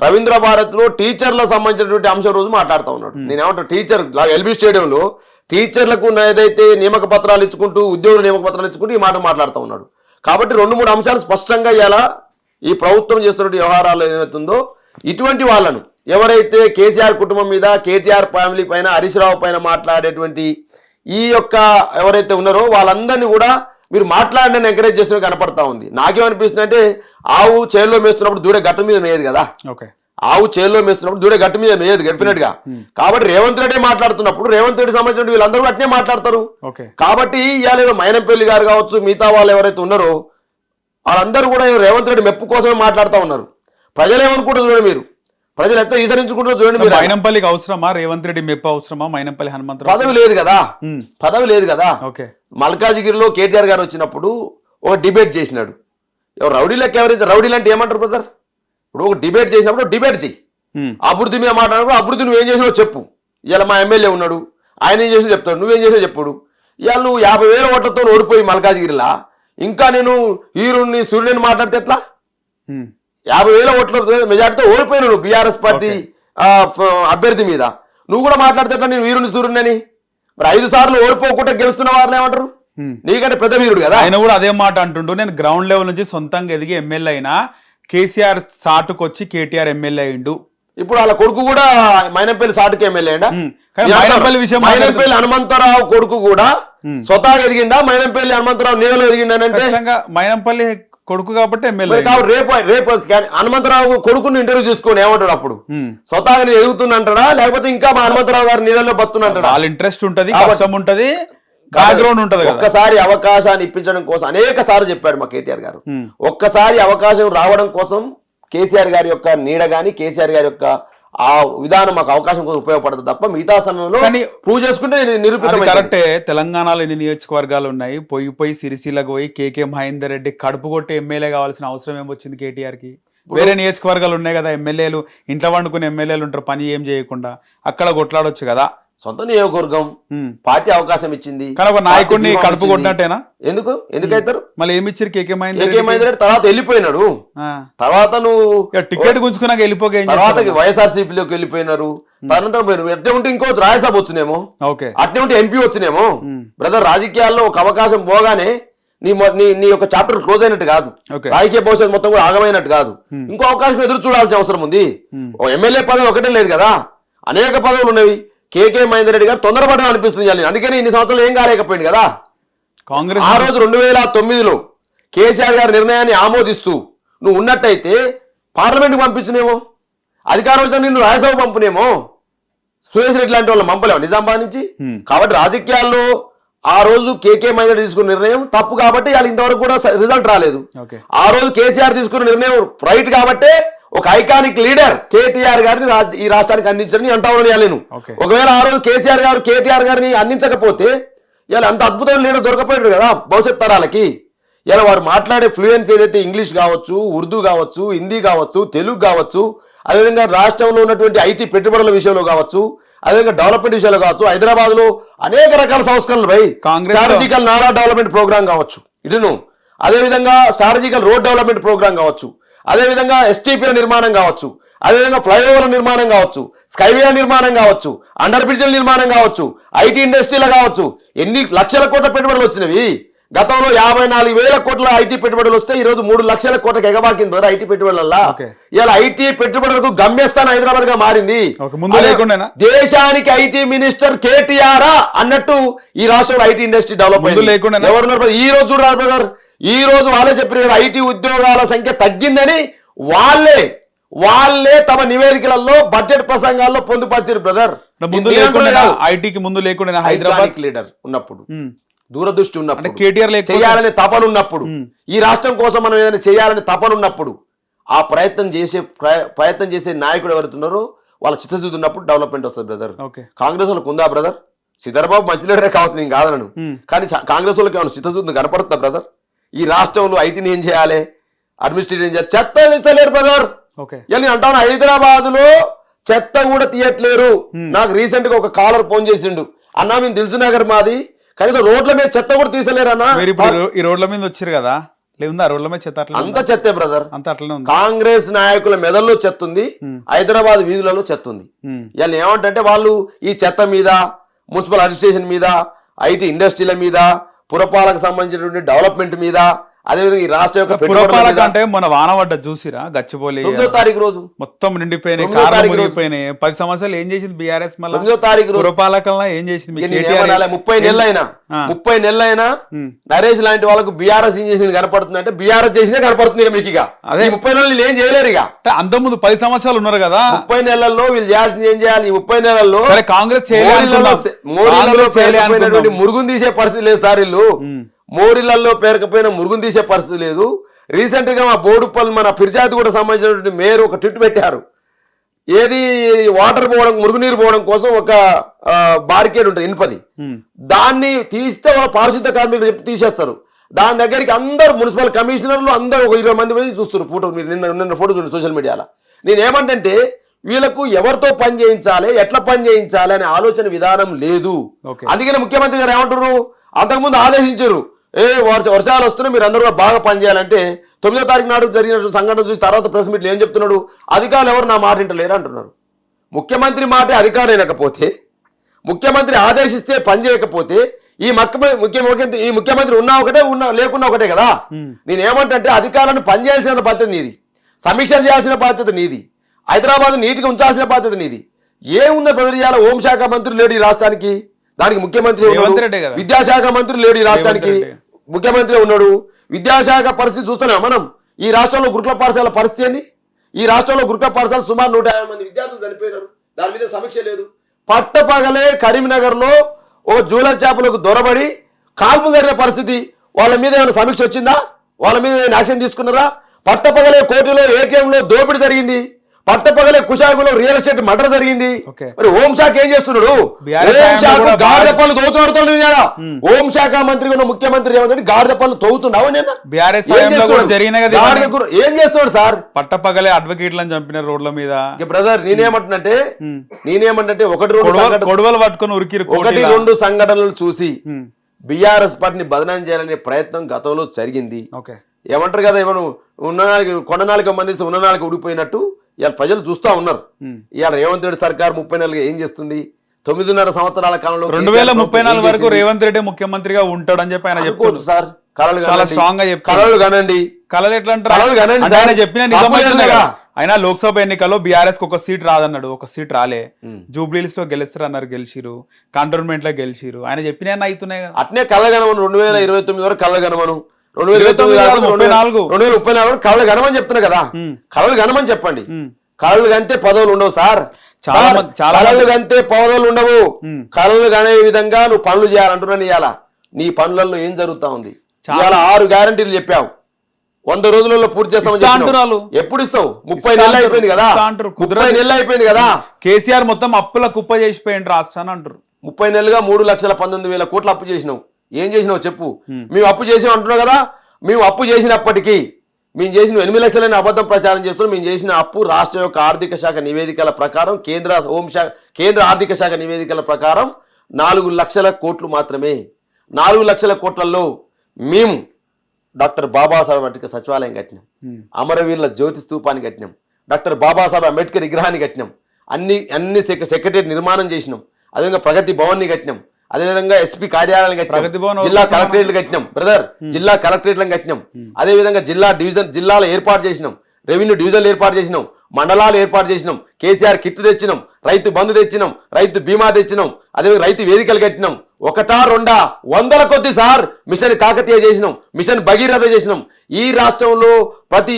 రవీంద్ర భారత్ లో టీచర్లకు సంబంధించినటువంటి అంశం రోజు మాట్లాడుతూ ఉన్నాడు. నేనేమంటా, టీచర్ ఎల్బీ స్టేడియంలో టీచర్లకు ఏదైతే నియామక పత్రాలు ఇచ్చుకుంటూ, ఉద్యోగుల నియామక పత్రాలు ఇచ్చుకుంటూ ఈ మాట మాట్లాడుతూ ఉన్నాడు. కాబట్టి 2-3 అంశాలు స్పష్టంగా ఇలా ఈ ప్రభుత్వం చేస్తున్న వ్యవహారాలు ఏమవుతుందో ఇటువంటి వాళ్ళను ఎవరైతే కేసీఆర్ కుటుంబం మీద, కేటీఆర్ ఫ్యామిలీ పైన, హరీష్ రావు పైన మాట్లాడేటువంటి ఈ యొక్క ఎవరైతే ఉన్నారో వాళ్ళందరినీ కూడా మీరు మాట్లాడిన ఎంకరేజ్ చేస్తున్న కనపడతా ఉంది. నాకేమనిపిస్తుంది అంటే, ఆవు చేల్లో మేస్తున్నప్పుడు దూడే గట్టు మీద మేయదు కదా, ఆవు చేల్లో మేస్తున్నప్పుడు దూడే గట్టు మీద మేయదు డెఫినెట్ గా. కాబట్టి రేవంత్ రెడ్డి మాట్లాడుతున్నప్పుడు రేవంత్ రెడ్డి సంబంధించిన వీళ్ళందరూ అట్నే మాట్లాడతారు. కాబట్టి ఇవాళ ఏదో మైనంపల్లి గారు కావచ్చు, మిగతా వాళ్ళు ఎవరైతే ఉన్నారో వాళ్ళందరూ కూడా రేవంత్ రెడ్డి మెప్పు కోసమే మాట్లాడుతూ ఉన్నారు. ప్రజలు ఏమనుకుంటారు చూడండి, మీరు ప్రజలు ఎంత ఈసరించుకుంటారో చూడండి. మీరు మైనంపల్లికి అవసరమా రేవంత్ రెడ్డి మెప్పు అవసరమా? మైనంపల్లి హనుమంతరావు పదవి లేదు కదా. మల్కాజిగిరిలో కేటీఆర్ గారు వచ్చినప్పుడు ఒక డిబేట్ చేసినాడు. రౌడీలకు ఎవరైతే రౌడీలు అంటే ఏమంటారు బ్రదర్? ఇప్పుడు ఒక డిబేట్ చేసినప్పుడు డిబేట్ చెయ్యి, అభివృద్ధి మీద మాట్లాడినప్పుడు అభివృద్ధి నువ్వేం చేసినావు చెప్పు. ఇవాళ మా ఎమ్మెల్యే ఉన్నాడు, ఆయన ఏం చేసినా చెప్తాడు, నువ్వేం చేసినా చెప్పుడు. ఇవాళ నువ్వు 50,000 ఓట్లతో ఓడిపోయి మల్కాజిగిరిలా ఇంకా నేను హీరోని సూర్యుని మాట్లాడితే ఎట్లా? 50,000 ఓట్ల మెజార్టీతో ఓడిపోయినా నువ్వు బీఆర్ఎస్ పార్టీ అభ్యర్థి మీద నువ్వు కూడా మాట్లాడితే ఎట్లా నేను వీరుని సూర్యుని అని? మరి 5 సార్లు ఓడిపోకుండా గెలుస్తున్న వారిని ఏమంటారు? నీకంటే పెద్ద వీరుడు కదా. ఆయన కూడా అదే మాట అంటుండు, నేను గ్రౌండ్ లెవెల్ నుంచి సొంతంగా ఎదిగి ఎమ్మెల్యే అయినా, కేసీఆర్ సాటుకు వచ్చి కేటీఆర్ ఎమ్మెల్యే అయిండు. ఇప్పుడు వాళ్ళ కొడుకు కూడా మైనంపల్లి సాటుకు ఎమ్మెల్యే అయినా. మైనంపల్లి హనుమంతరావు కొడుకు కూడా స్వతహాగా ఎదిగిండా? మైనంపల్లి హనుమంతరావు నీడలో ఎదిగిండానంటే మైనంపల్లి కొడుకు కాబట్టి ఎమ్మెల్యే. రేపు హనుమంతరావు కొడుకుని ఇంటర్వ్యూ తీసుకొని ఏమంటాడు అప్పుడు? స్వతహాగా నేను ఎదుగుతున్నంటాడా, లేకపోతే ఇంకా మా హనుమంతరావు గారు నీళ్ళలో బతున్నంటాడా? వాళ్ళ ఇంట్రెస్ట్ ఉంటది, కష్టం ఉంటది, బ్యాక్గ్రౌండ్ ఉంటది. ఒక్కసారి అవకాశాన్ని ఇప్పించడం కోసం అనేక సార్లు చెప్పాడు మా కేటీఆర్ గారు. ఒక్కసారి అవకాశం రావడం కోసం కేసీఆర్ గారి యొక్క నీడ గాని, కేసీఆర్ గారి యొక్క ఆ విధానం మాకు అవకాశం కోసం ఉపయోగపడుతుంది తప్ప మిగతా సమయంలో ప్రూవ్ చేసుకుంటే నిరూపితం. కరెక్టే. తెలంగాణలో ఎన్ని నియోజకవర్గాలు ఉన్నాయి, పోయి సిరిసిల్లకు పోయి కేకే మహేందర్ రెడ్డి కడుపు కొట్టి ఎమ్మెల్యే కావాల్సిన అవసరం ఏమొచ్చింది కేటీఆర్ కి? వేరే నియోజకవర్గాలు ఉన్నాయి కదా, ఎమ్మెల్యేలు ఇంట్లో వండుకునే ఎమ్మెల్యేలు ఉంటారు పని ఏం చేయకుండా, అక్కడ కొట్లాడొచ్చు కదా. సొంత నియోజకవర్గం, పార్టీ అవకాశం ఇచ్చింది, నాయకుడిని కడుపు కొట్టినట్టేనా? ఎందుకైతారు? మళ్ళీ ఏమి ఇచ్చారు? కేకే మహేందర్ రెడ్డి తర్వాత వెళ్ళిపోయినాడు. తర్వాత నువ్వు టికెట్ గుంజుకున్నాక వెళ్ళిపోయి తర్వాత వైఎస్ఆర్సీపీలోకి వెళ్ళిపోయినారు. తదనంతరం ఎట్టే ఉంటే ఇంకో రాజ్యసభ వచ్చినేమో, అట్నే ఉంటే ఎంపీ వచ్చినేమో. బ్రదర్, రాజకీయాల్లో ఒక అవకాశం పోగానే నీ యొక్క చాప్టర్ క్లోజ్ అయినట్టు కాదు, రాజకీయ భవిష్యత్తు మొత్తం కూడా ఆగమైనట్టు కాదు. ఇంకో అవకాశం ఎదురు చూడాల్సిన అవసరం ఉంది. ఎమ్మెల్యే పదవి ఒకటే లేదు కదా, అనేక పదవులు ఉన్నవి. కేకే మహేందర్ రెడ్డి గారు తొందరపడడం అనిపిస్తుంది, అందుకని ఇన్ని సంవత్సరాలు ఏం కాలేకపోయింది కదా. కాంగ్రెస్ ఆ రోజు 2009లో కేసీఆర్ గారి నిర్ణయాన్ని ఆమోదిస్తూ నువ్వు ఉన్నట్టయితే పార్లమెంట్కి పంపించునేమో, అధికారంతో నిన్ను రాజ్యసభ పంపునేమో, సురేష్ రెడ్డి లాంటి వాళ్ళని పంపలేము నిజామాబాద్ నుంచి. కాబట్టి రాజకీయాల్లో ఆ రోజు కేకే మహేందర్ తీసుకున్న నిర్ణయం తప్పు కాబట్టి వాళ్ళు ఇంతవరకు కూడా రిజల్ట్ రాలేదు. ఆ రోజు కేసీఆర్ తీసుకున్న నిర్ణయం రైట్ కాబట్టి ఒక ఐకానిక్ లీడర్ కేటీఆర్ గారిని ఈ రాష్ట్రానికి అందించని అంటా ఉన్నాను నేను. ఒకవేళ ఆ రోజు కేసీఆర్ గారు కేటీఆర్ గారిని అందించకపోతే ఇలా అంత అద్భుతమైన లీడర్ దొరకపోయాడు కదా భవిష్యత్ తరాలకి. ఇలా వారు మాట్లాడే ఫ్లూయెన్స్ ఏదైతే ఇంగ్లీష్ కావచ్చు, ఉర్దూ కావచ్చు, హిందీ కావచ్చు, తెలుగు కావచ్చు, అదేవిధంగా రాష్ట్రంలో ఉన్నటువంటి ఐటీ పెట్టుబడుల విషయంలో కావచ్చు, అదేవిధంగా డెవలప్మెంట్ విషయంలో కావచ్చు, హైదరాబాద్ లో అనేక రకాల సంస్కరణలు పై స్ట్రాటజికల్ నారా డెవలప్మెంట్ ప్రోగ్రామ్ కావచ్చు, ఇటును అదేవిధంగా స్ట్రాటజికల్ రోడ్ డెవలప్మెంట్ ప్రోగ్రామ్ కావచ్చు, అదేవిధంగా ఎస్టీపీల నిర్మాణం కావచ్చు, అదేవిధంగా ఫ్లైఓవర్ల నిర్మాణం కావచ్చు, స్కైవే నిర్మాణం కావచ్చు, అండర్ బ్రిడ్జ్ల నిర్మాణం కావచ్చు, ఐటీ ఇండస్ట్రీలో కావచ్చు, ఎన్ని లక్షల కోట్ల పెట్టుబడులు వచ్చినవి. గతంలో 54,000 కోట్ల ఐటీ పెట్టుబడులు వస్తే ఈ రోజు 3 లక్షల కోట్లకు ఎగబాకింది ఐటీ పెట్టుబడులల్లా. ఇలా ఐటీ పెట్టుబడులకు గమ్యస్థానం హైదరాబాద్ గా మారింది. దేశానికి ఐటీ మినిస్టర్ కేటీఆర్ అన్నట్టు ఈ రాష్ట్రంలో ఐటీ ఇండస్ట్రీ డెవలప్ అయింది. ఎవరున్నారు ఈ రోజు చూడాలి బ్రదర్, ఈ రోజు వాళ్ళే చెప్పారు కదా ఐటీ ఉద్యోగాల సంఖ్య తగ్గిందని. వాళ్ళే తమ నివేదికలలో బడ్జెట్ ప్రసంగాల్లో పొందుపరిచారు బ్రదర్. ఐటీకి ముందు లేకుండా హైదరాబాద్ లీడర్ ఉన్నప్పుడు, దూరదృష్టి ఉన్నప్పుడు, కేటీఆర్ చేయాలనే తపన ఉన్నప్పుడు, ఈ రాష్ట్రం కోసం మనం ఏదైనా చేయాలని తపన ఉన్నప్పుడు, ఆ ప్రయత్నం చేసే నాయకుడు ఎవరుతున్నారో వాళ్ళ చిత్తశుద్ధి ఉన్నప్పుడు డెవలప్మెంట్ వస్తుంది బ్రదర్. కాంగ్రెస్ వాళ్ళకి ఉందా బ్రదర్? శ్రీధర్బాబు మంచి లీడరే కావచ్చు, నేను కాదనను, కానీ కాంగ్రెస్ వాళ్ళకి ఏమైనా చిత్తశుద్ధి కనపడుతుందా బ్రదర్? ఈ రాష్ట్రంలో ఐటీని ఏం చేయాలి, అడ్మినిస్ట్రేషన్ ఏం చేయాలి, చెత్త తీసలేరు బ్రదర్. నేను అంటాను హైదరాబాద్ లో చెత్త కూడా తీయట్లేరు. నాకు రీసెంట్ గా ఒక కాలర్ ఫోన్ చేసిండు, అన్నా మేము దిల్సునగర్ మాది, కనీసం రోడ్ల మీద చెత్త కూడా తీసలేరు అన్న. ఈ రోడ్ల మీద వచ్చారు కదా, రోడ్ల మీద చెత్త అంత చెత్తే బ్రదర్. అంత అట్లనే ఉంది. కాంగ్రెస్ నాయకుల మెదల్లో చెత్త ఉంది, హైదరాబాద్ వీధులలో చెత్త ఉంది. ఇవాళ ఏమంటే వాళ్ళు ఈ చెత్త మీద, మున్సిపల్ అడ్మినిస్ట్రేషన్ మీద, ఐటీ ఇండస్ట్రీల మీద, పురపాలకు సంబంధించినటువంటి డెవలప్మెంట్ మీద, అదేవిధంగా ఈ రాష్ట్ర యొక్క పురపాలక అంటే మన వానవడ్డ చూసిరా గచ్చిబౌలి 9వ తారీఖు రోజు మొత్తం నిండిపోయినాయి, కార్లు మునిగిపోయినాయి. 10 సంవత్సరాలు ఏం చేసింది బీఆర్ఎస్? మళ్ళీ 9వ తారీఖు రోజు పురపాలకల్లా ఏం చేసింది? 30 నెలలైనా నరేష్ లాంటి వాళ్ళకు బీఆర్ఎస్ ఏం చేసింది కనపడుతుంది అంటే బీఆర్ఎస్ చేసిందే కనపడుతుంది మీకు. ఇక అదే 30 నెలలు ఏం చేయలేరు. ఇక అంత ముందు 10 సంవత్సరాలు ఉన్నారు కదా, 30 నెలల్లో వీళ్ళు చేయాల్సింది ఏం చేయాలి? ఈ 30 నెలల్లో కాంగ్రెస్ మురుగుని తీసే పరిస్థితి లేదు సార్. వీళ్ళు మోడీలలో పేరకపోయినా మురుగుని తీసే పరిస్థితి లేదు. రీసెంట్ గా మా బోడుపల్లి మన ఫిర్జాద్ కూడా సంబంధించినటువంటి మేయర్ ఒక ట్విట్ పెట్టారు. ఏది వాటర్ పోవడం, మురుగునీరు పోవడం కోసం ఒక బారికేడ్ ఉంటుంది ఇనుపది, దాన్ని తీస్తే వాళ్ళ పారిశుద్ధ కార్మికులు చెప్తే తీసేస్తారు. దాని దగ్గరికి అందరు మున్సిపల్ కమిషనర్లు అందరూ ఒక 20 మంది పోయి చూస్తారు. ఫోటో మీరు నిన్న ఫోటో చూడండి సోషల్ మీడియాలో. నేనేమంటే వీళ్ళకు ఎవరితో పని చేయించాలి, ఎట్లా పని చేయించాలి అనే ఆలోచన విధానం లేదు. అందుకనే ముఖ్యమంత్రి గారు ఏమంటారు, అంతకుముందు ఆదేశించారు, వర్షాలు వస్తున్నాయి మీరు అందరూ బాగా పనిచేయాలంటే. 9వ తారీఖు నాడు జరిగిన సంఘటన చూసి తర్వాత ప్రెస్ మీట్లు ఏం చెప్తున్నాడు, అధికారులు ఎవరు నా మాట వింటలేరు అంటున్నారు. ముఖ్యమంత్రి మాటే అధికారం లేకపోతే, ముఖ్యమంత్రి ఆదేశిస్తే పని చేయకపోతే ఈ ముఖ్యమంత్రి ఉన్నా ఒకటే లేకున్నా ఒకటే కదా. నేనేమంటే అధికారులను పనిచేయాల్సిన బాధ్యత నీది, సమీక్షలు చేయాల్సిన బాధ్యత నీది, హైదరాబాద్ నీటిగా ఉంచాల్సిన బాధ్యత నీది. ఏముందో బెదిరియాల హోంశాఖ మంత్రి లేడు ఈ రాష్ట్రానికి, దానికి ముఖ్యమంత్రి ఉన్నాడు. విద్యాశాఖ మంత్రి లేడు ఈ రాష్ట్రానికి, ముఖ్యమంత్రి ఉన్నాడు. విద్యాశాఖ పరిస్థితి చూస్తున్నాం మనం. ఈ రాష్ట్రంలో గురుకుల పాఠశాల పరిస్థితి ఏంది? ఈ రాష్ట్రంలో గురుకుల పాఠశాల సుమారు 150 మంది విద్యార్థులు చనిపోయినారు. దాని మీద సమీక్ష లేదు. పట్టపగలే కరీంనగర్ లో ఒక జూలర్ చేపలకు దొరబడి కాల్పులు జరిగిన పరిస్థితి. వాళ్ళ మీద ఏమైనా సమీక్ష వచ్చిందా? వాళ్ళ మీద ఏమైనా యాక్షన్ తీసుకున్నారా? పట్టపగలే కోర్టులో ఏటీఎంలో దోపిడీ జరిగింది. పట్టపగలే కుషాగులో రియల్ ఎస్టేట్ మర్డర్ జరిగింది. మరి హోంశాఖ ఏం చేస్తున్నాడు? హోంశాఖ గాడిద పనులు తవ్వుతున్నాడు. హోంశాఖ మంత్రి ఉన్న ముఖ్యమంత్రి ఏమంటే గాడిద పనులు తవ్వుతున్నావు. ఏం చేస్తున్నాడు సార్? పట్టపగలే అడ్వకేట్లను చంపిన రోడ్ల మీద. బ్రదర్ నేనేమంటే గొడవలు పట్టుకొని ఉరికి 1-2 సంఘటనలు చూసి బీఆర్ఎస్ పార్టీని బదనాం చేయాలనే ప్రయత్నం గతంలో జరిగింది. ఏమంటారు కదా, ఏమను కొననాలిక మంది ఉన్ననాలిక ఉడిపోయినట్టు ఇవాళ ప్రజలు చూస్తా ఉన్నారు. ఇవాళ రేవంత్ రెడ్డి సర్కార్ 30 నెలలుగా ఏం చేస్తుంది? 9.5 సంవత్సరాల కాలంలో 2034 వరకు రేవంత్ రెడ్డి ముఖ్యమంత్రిగా ఉంటాడని చెప్పి ఆయన చెప్పుకోవచ్చు సార్. చాలా స్ట్రాంగ్ గా చెప్పారు. కళలు కనండి, కళలు ఎట్లా అంటారు? ఆయన చెప్పిన నిజమైనగా ఆయన లోక్సభ ఎన్నికల్లో బీఆర్ఎస్ ఒక సీట్ రాదన్నాడు, ఒక సీట్ రాలే. జూబ్లీస్ లో గెలుస్తారు అన్నారు, గెలిచిరు. కంటోన్మెంట్ లో గెలిచిరు. ఆయన చెప్పిన అవుతున్నాయి కదా. అట్నే కళ్ళగనమను 2029 వరకు కళ్ళగనమను 2034 కళ్ళు గనమని చెప్తున్నా కదా. కళ్ళు గనమని చెప్పండి. కళ్ళు కంటే పదవులు ఉండవు సార్. కళలు కంటే పదవులు ఉండవు. కళలు కనే విధంగా నువ్వు పనులు చేయాలంటున్నాను. ఇవాళ నీ పనులలో ఏం జరుగుతా ఉంది? ఇవాళ 6 గ్యారంటీలు చెప్పావు, 100 రోజులలో పూర్తి చేస్తామని. ఎప్పుడు ఇస్తావు? 30 నెలలు అయిపోయింది కదా. 30 నెలలు అయిపోయింది కదా. కేసీఆర్ మొత్తం అప్పుల కుప్ప చేసిపోయింది రాష్ట్రాన్ని అంటారు. 30 నెలలుగా 3,19,000 కోట్లు అప్పు చేసినావు. ఏం చేసినావు చెప్పు? మేము అప్పు చేసాం అంటున్నావు కదా. మేము అప్పు చేసినప్పటికీ మేము చేసిన 8 లక్షలని అబద్ధం ప్రచారం చేస్తున్నాం. మేము చేసిన అప్పు రాష్ట్రం యొక్క ఆర్థిక శాఖ నివేదికల ప్రకారం, కేంద్ర ఆర్థిక శాఖ నివేదికల ప్రకారం 4 లక్షల కోట్లు మాత్రమే. 4 లక్షల కోట్లలో మేము డాక్టర్ బాబాసాహెబ్ అంబేద్కర్ సచివాలయం కట్టినాం, అమరవీరుల జ్యోతి స్తూపాన్ని కట్టినాం, డాక్టర్ బాబాసాహెబ్ అంబేద్కర్ విగ్రహాన్ని కట్టినాం, అన్ని సెక్రటరియట్ నిర్మాణం చేసినాం, అదేవిధంగా ప్రగతి భవన్ని కట్టినాం, అదేవిధంగా ఎస్పీ కార్యాలయాన్ని ప్రగతి భవన్ కట్టినాం, జిల్లా కలెక్టరేట్లు కట్టినాం బ్రదర్, జిల్లా కలెక్టరేట్లను కట్టినాం, అదేవిధంగా జిల్లాలు ఏర్పాటు చేసినాం, రెవెన్యూ డివిజన్లు ఏర్పాటు చేసినాం, మండలాలు ఏర్పాటు చేసినాం, కేసీఆర్ కిట్ తెచ్చినాం, రైతు బంధు తెచ్చినాం, రైతు బీమా తెచ్చినాం, అదేవిధంగా రైతు వేదికలు కట్టినాం, ఒకటా రెండా వందల కొద్ది సార్ మిషన్ కాకతీయ చేసినాం, మిషన్ భగీరథ చేసినాం. ఈ రాష్ట్రంలో ప్రతి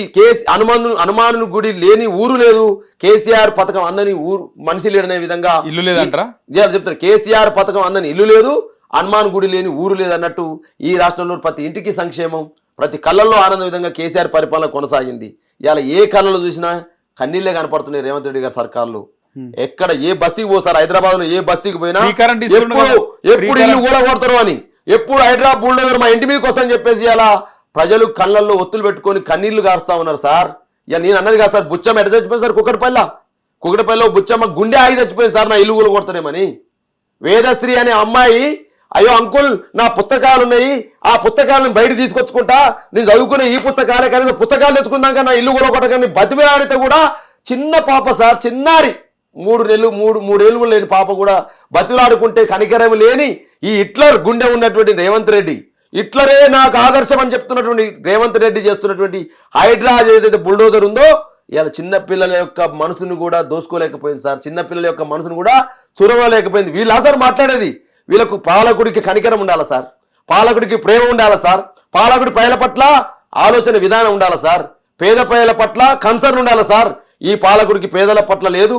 హనుమాను గుడి లేని ఊరు లేదు, కేసీఆర్ పథకం అందని ఊరు మనిషి లేడనే విధంగా ఇల్లు లేదంటారా చెప్తారు. కేసీఆర్ పథకం అందని ఇల్లు లేదు, హనుమాన్ గుడి లేని ఊరు లేదన్నట్టు ఈ రాష్ట్రంలో ప్రతి ఇంటికి సంక్షేమం, ప్రతి కళ్ళల్లో ఆనంద విధంగా కేసీఆర్ పరిపాలన కొనసాగింది. ఇవాళ ఏ కళ్ళలో చూసినా కన్నీళ్లే కనపడుతున్నాయి రేవంత్ రెడ్డి గారి సర్కార్లు. ఎక్కడ ఏ బస్తీకి పోతారు, హైదరాబాద్ లో ఏ బస్తీకి పోయినా ఎప్పుడు ఇల్లు కూడా కొడతారు అని, ఎప్పుడు హైదరాబాద్ బుల్డోజర్ మా ఇంటి మీదకి వస్తామని చెప్పేసి అలా ప్రజలు కళ్ళల్లో ఒత్తులు పెట్టుకొని కన్నీళ్లు కారుస్తా ఉన్నారు సార్. ఇక నేను అన్నది కాదు సార్, బుచ్చమ్మ ఎట చచ్చిపోయింది సార్, కుక్కటిపల్లిలో బుచ్చమ్మ గుండె ఆగి చచ్చిపోయింది సార్, నా ఇల్లు కూడా కొడతారేమని. వేదశ్రీ అనే అమ్మాయి, అయ్యో అంకుల్ నా పుస్తకాలు ఉన్నాయి, ఆ పుస్తకాలను బయట తీసుకొచ్చుకుంటా, నేను చదువుకునే ఈ పుస్తకాలే కానీ పుస్తకాలు తెచ్చుకున్నాక నా ఇల్లు కూడా కొట్టగానే బతిమిలాడితే కూడా చిన్న పాప సార్, చిన్నారి 3 ఏళ్ళు లేని పాప కూడా బతిలాడుకుంటే కనికరం లేని ఈ హిట్లర్ గుండె ఉన్నటువంటి రేవంత్ రెడ్డి, హిట్లరే నాకు ఆదర్శం అని చెప్తున్నటువంటి రేవంత్ రెడ్డి చేస్తున్నటువంటి హైడ్రా ఏదైతే బుల్డోజర్ ఉందో ఇలా చిన్నపిల్లల యొక్క మనసును కూడా దోసుకోలేకపోయింది సార్, చిన్నపిల్లల యొక్క మనసును కూడా చూరవలేకపోయింది. వీళ్ళు అసలు మాట్లాడేది, వీళ్ళకు పాలకుడికి కనికరం ఉండాలా సార్, పాలకుడికి ప్రేమ ఉండాలా సార్, పాలకుడి ప్రజల పట్ల ఆలోచన విధానం ఉండాలా సార్, పేద ప్రజల పట్ల కన్సర్న్ ఉండాలా సార్. ఈ పాలకుడికి పేదల పట్ల లేదు,